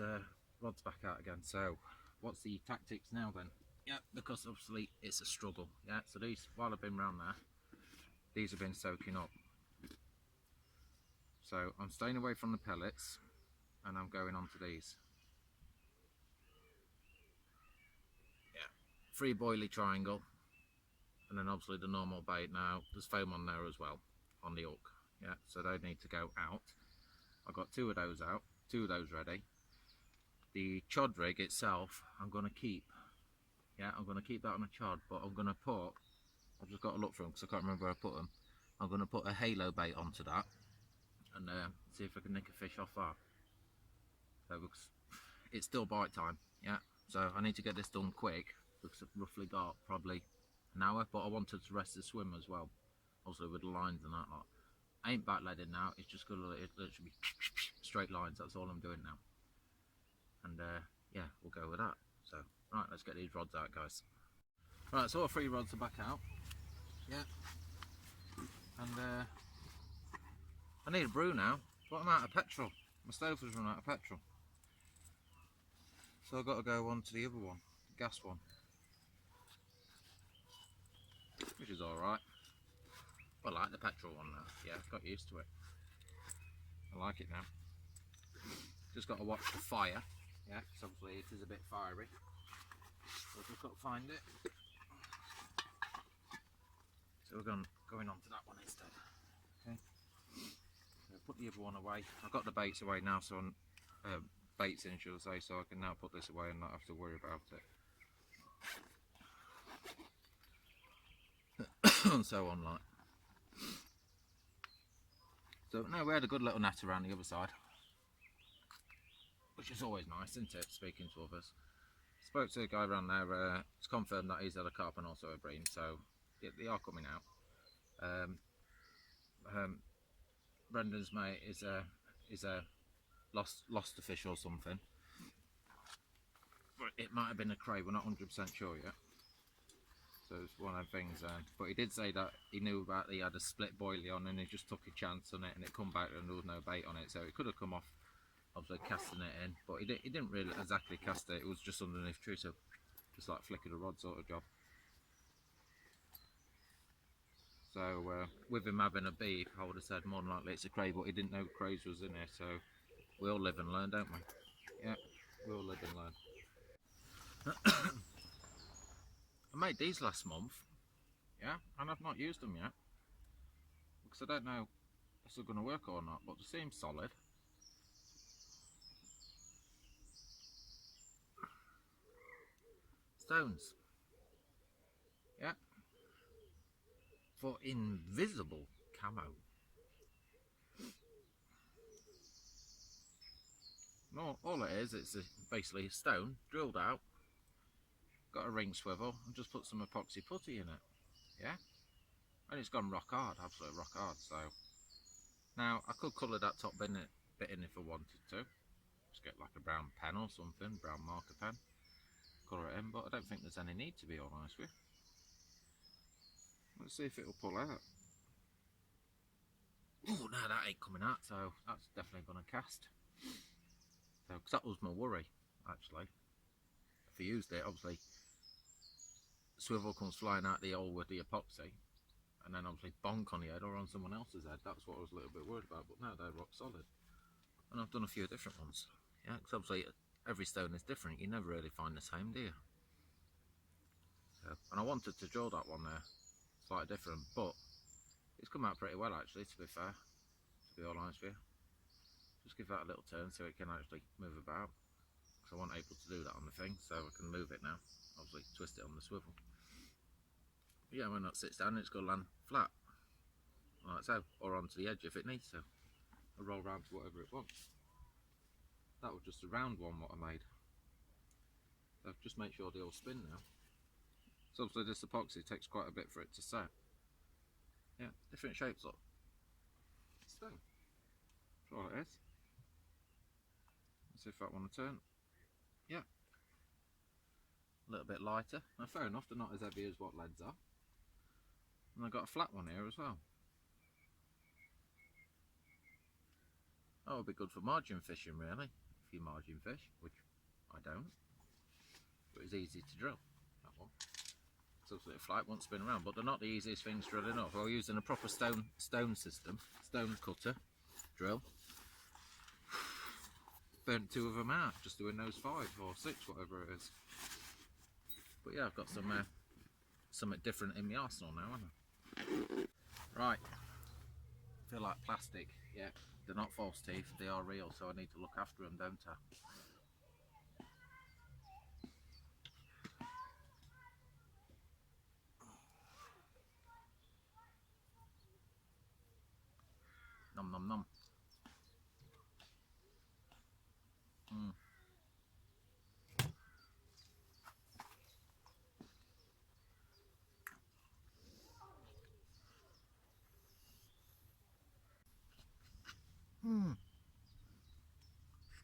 rods back out again. So what's the tactics now then? Yeah, because obviously it's a struggle. Yeah, so these, while I've been around there, these have been soaking up. So I'm staying away from the pellets and I'm going on to these. Yeah, 3 boilie triangle, and then obviously the normal bait. Now there's foam on there as well on the hook. Yeah, so they need to go out. I've got 2 of those out, 2 of those ready. The chod rig itself I'm going to keep. Yeah, I'm going to keep that on a chod, but I'm going to put, I've just got to look for them because I can't remember where I put them. I'm going to put a halo bait onto that and see if I can nick a fish off that. So it's still bite time. Yeah, so I need to get this done quick because I've roughly got probably an hour, but I wanted to rest the swim as well, also with the lines and that lot. I ain't backleading now, it's just going to literally be straight lines. That's all I'm doing now. And yeah, we'll go with that. So right, let's get these rods out, guys. Right, so all 3 rods are back out. Yeah, and I need a brew now, but I'm out of petrol. My stove has run out of petrol, so I've got to go on to the other one, the gas one, which is alright. Well, I like the petrol one now. Yeah, I've got used to it. I like it now. Just got to watch the fire. Yeah, because obviously it is a bit fiery. So I've just got to find it. So we're going on to that one instead. Okay. So put the other one away. I've got the baits away now, so baits in, should I say, so I can now put this away and not have to worry about it. And so on, like. So no, we had a good little nat around the other side, which is always nice, isn't it? Speaking to others. Spoke to a guy around there. It's confirmed that he's had a carp and also a bream, so they are coming out. Brendan's mate is a lost a fish or something. But it might have been a cray. We're not 100% sure yet. So it's one of the things. But he did say that he knew about he had a split boilie on and he just took a chance on it and it come back and there was no bait on it. So it could have come off, obviously casting it in. But he didn't really exactly cast it. It was just underneath tree, so just like flick of the rod sort of job. So with him having a beep, I would have said more than likely it's a cray, but he didn't know crays was in there. So we all live and learn, don't we? Yeah, we all live and learn. I made these last month, yeah, and I've not used them yet because I don't know if they're going to work or not, but they seem solid. Stones, yeah, for invisible camo. No, all it is, it's basically a stone drilled out, got a ring swivel, and just put some epoxy putty in it, yeah, and it's gone rock hard, absolute rock hard. So now I could colour that top bit in if I wanted to, just get like a brown pen or something, brown marker pen, colour it in, but I don't think there's any need, to be all honest with you. Let's see if it'll pull out. Oh, no, that ain't coming out, so that's definitely going to cast. So, because that was my worry, actually. If I used it, obviously, swivel comes flying out the hole with the epoxy, and then obviously bonk on the head or on someone else's head. That's what I was a little bit worried about, but now they're rock solid. And I've done a few different ones. Yeah, because obviously every stone is different. You never really find the same, do you? So, and I wanted to draw that one there, slightly different, but it's come out pretty well actually, to be fair, to be all honest with you. Just give that a little turn so it can actually move about, because I wasn't able to do that on the thing, so I can move it now, obviously twist it on the swivel. But yeah, when that sits down, it's got to land flat, like so, or onto the edge if it needs to. I'll roll round to whatever it wants. That was just a round one what I made. So just make sure they all spin now. So obviously this epoxy takes quite a bit for it to set. Yeah, different shapes, look. So, that's all it is. Let's see if that one will turn. Yeah. A little bit lighter. Now fair enough, they're not as heavy as what leads are. And I've got a flat one here as well. That would be good for margin fishing really, if you margin fish, which I don't. But it's easy to drill, that one. So obviously a flight won't spin around, but they're not the easiest things drilling off. We're using a proper stone system, stone cutter drill. Burnt two of them out just doing those 5 or 6, whatever it is. But yeah, I've got something different in the arsenal now, haven't I? Right, feel like plastic. Yeah, they're not false teeth, they are real, so I need to look after them, don't I? Nom nom nom.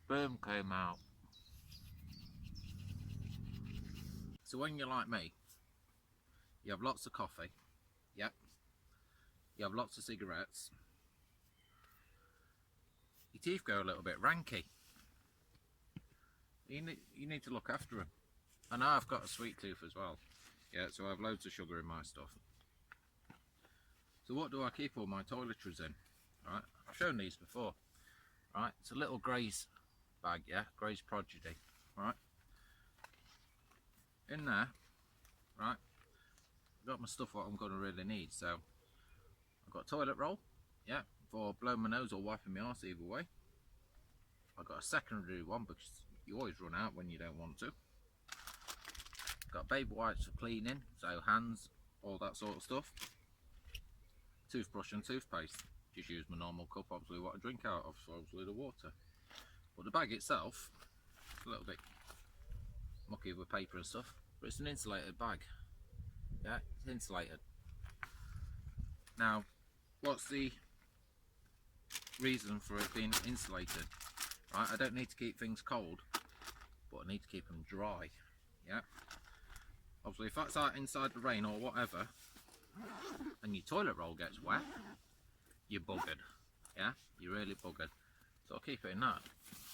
Sperm came out. So when you're like me, you have lots of coffee, yep, you have lots of cigarettes, your teeth go a little bit ranky. You need to look after them. And I've got a sweet tooth as well. Yeah, so I have loads of sugar in my stuff. So what do I keep all my toiletries in? Right, I've shown these before. Right, it's a little Gray's bag, yeah, Gray's Prodigy. Right, in there, right, I've got my stuff what I'm going to really need. So I've got a toilet roll, yeah, for blowing my nose or wiping my arse, either way. I've got a secondary one because you always run out when you don't want to. Got baby wipes for cleaning, so hands, all that sort of stuff. Toothbrush and toothpaste. Just use my normal cup, obviously what I drink out of, so obviously the water. But the bag itself, it's a little bit mucky with paper and stuff, but it's an insulated bag. Yeah, it's insulated. Now, what's the reason for it being insulated? Right, I don't need to keep things cold, but I need to keep them dry. Yeah. Obviously, if that's out inside the rain or whatever, and your toilet roll gets wet, you're buggered. Yeah, you're really buggered. So I'll keep it in that.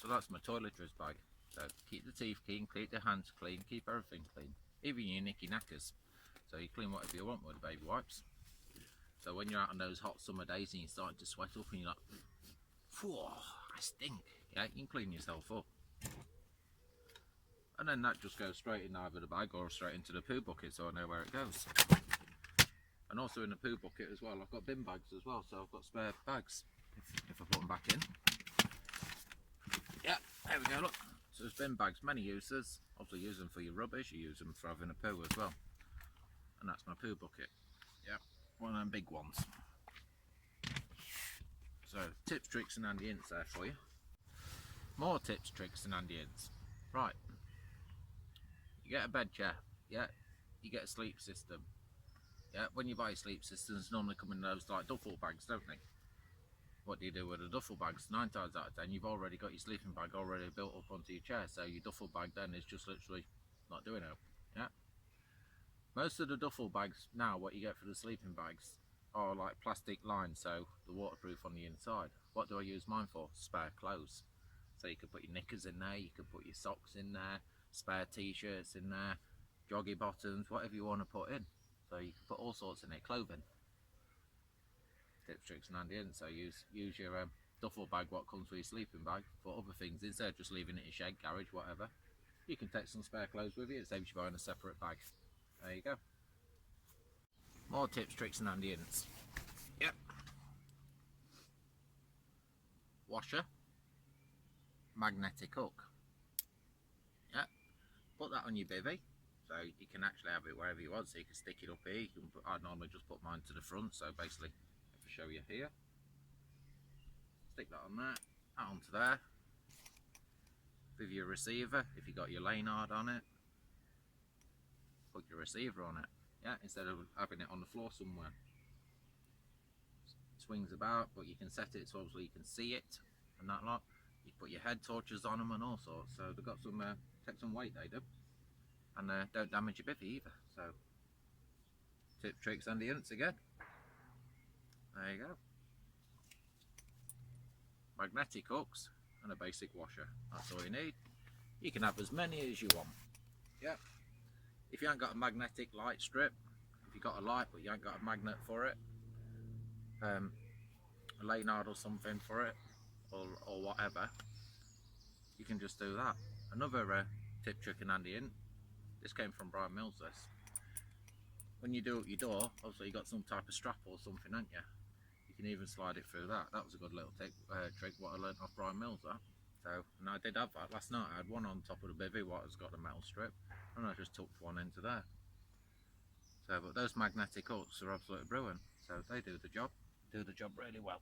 So that's my toiletries bag. So keep the teeth clean, keep the hands clean, keep everything clean, even your nicky knackers. So you clean whatever you want with the baby wipes. So when you're out on those hot summer days and you're starting to sweat up and you're like, phew, I stink. Yeah, you can clean yourself up. And then that just goes straight in either the bag or straight into the poo bucket, so I know where it goes. And also in the poo bucket as well, I've got bin bags as well, so I've got spare bags if I put them back in. Yeah, there we go, look. So there's bin bags, many uses. Obviously use them for your rubbish, you use them for having a poo as well. And that's my poo bucket. Yeah, one of them big ones. So tips, tricks and handy hints there for you. More tips, tricks and handy hints. Right. You get a bed chair, yeah, you get a sleep system. Yeah, when you buy sleep systems, normally come in those like duffel bags, don't they? What do you do with the duffel bags? 9 times out of 10, you've already got your sleeping bag already built up onto your chair, so your duffel bag then is just literally not doing it. Yeah. Most of the duffel bags now, what you get for the sleeping bags, are like plastic lined, so they're waterproof on the inside. What do I use mine for? Spare clothes. So you could put your knickers in there, you could put your socks in there, spare t-shirts in there, joggy bottoms, whatever you want to put in. So you can put all sorts in it, clothing. Tips, tricks and handy hints. So use your duffel bag what comes with your sleeping bag for other things instead of just leaving it in shed, garage, whatever. You can take some spare clothes with you, it saves you buying a separate bag. There you go. More tips, tricks and handy hints. Yep. Washer, magnetic hook. Yeah, put that on your bivvy, so you can actually have it wherever you want. So you can stick it up here. I normally just put mine to the front. So basically, if I show you here, stick that on there, that onto there. With your receiver, if you got your Lanard on it, put your receiver on it. Yeah, instead of having it on the floor somewhere. Swings about, but you can set it so obviously you can see it and that lot. You put your head torches on them and all sorts. So they've got some take some weight, they do, and don't damage your bivvy either. So tips, tricks and hints again. There you go. Magnetic hooks and a basic washer. That's all you need. You can have as many as you want. Yeah. If you ain't got a magnetic light strip, if you got a light but you ain't got a magnet for it, a Lanard or something for it, or whatever, you can just do that. Another tip, trick and handy hint. This came from Brian Mills. This. When you do up your door, obviously you got some type of strap or something, haven't you? You can even slide it through that. That was a good little trick what I learned off Brian Mills. That. So, and I did have that last night. I had one on top of the bivvy, what has got a metal strip, and I just tucked one into there. So, but those magnetic hooks are absolutely brilliant. So they do the job really well.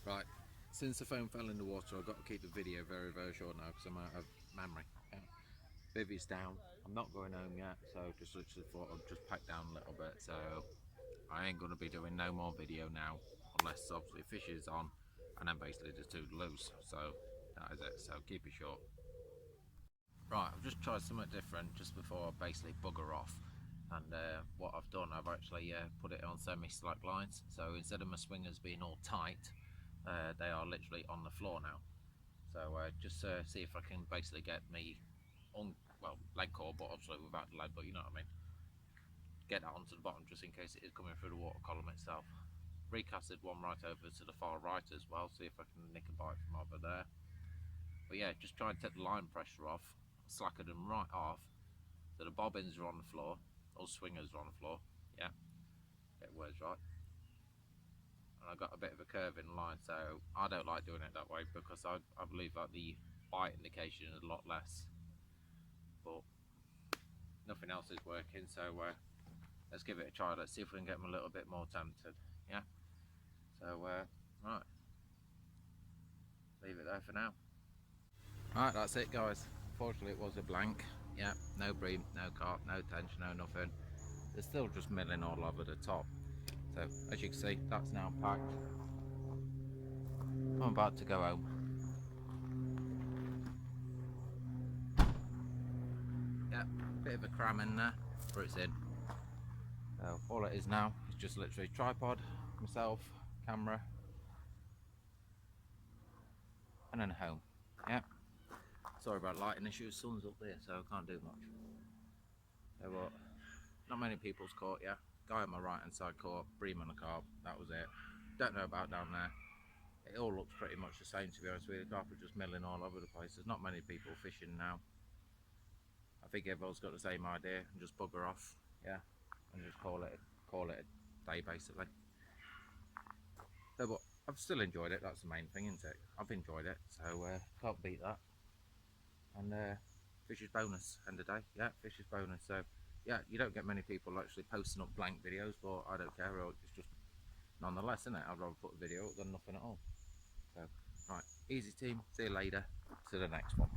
Right, since the phone fell in the water, I've got to keep the video very, very short now because I'm out of memory. Bivvy's down. I'm not going home yet, so just literally thought I'd just pack down a little bit. So I ain't going to be doing no more video now, unless obviously fish is on, and then basically just toodaloos. So that is it. So keep it short. Right, I've just tried something different just before I basically bugger off. And what I've done, I've actually put it on semi-slack lines. So instead of my swingers being all tight, they are literally on the floor now. So just see if I can basically get me on, well, leg core, but obviously without the leg, but you know what I mean. get that onto the bottom just in case it is coming through the water column itself. Recasted one right over to the far right as well, see if I can nick a bite from over there. But yeah, just try and take the line pressure off, slacken them right off, so the bobbins are on the floor, or swingers are on the floor, yeah, get words right. And I got a bit of a curve in the line, so I don't like doing it that way because I believe that the bite indication is a lot less. But nothing else is working, so let's give it a try. Let's see if we can get them a little bit more tempted, yeah. So right, leave it there for now. Right, that's it guys. Unfortunately it was a blank. Yeah, no bream, no carp, no tension, no nothing. They're still just milling all over the top. So as you can see, that's now packed. I'm about to go home. Yeah, bit of a cram in there, but it's in. So all it is now is just literally tripod, myself, camera, and then home. Yeah. Sorry about lighting issues, sun's up there, so I can't do much. So what? Not many people's caught, yeah. Guy on my right hand side caught, bream on a carp, that was it. Don't know about down there. It all looks pretty much the same, to be honest with you. The carp are just milling all over the place. There's not many people fishing now. I think everyone's got the same idea and just bugger off, yeah, and just call it a day basically. So, but I've still enjoyed it. That's the main thing, isn't it? I've enjoyed it, so can't beat that. And fish is bonus end of the day, yeah, fish is bonus. So yeah, you don't get many people actually posting up blank videos, but I don't care. It's just nonetheless, isn't it? I'd rather put a video up than nothing at all. So right, easy team. See you later. To the next one.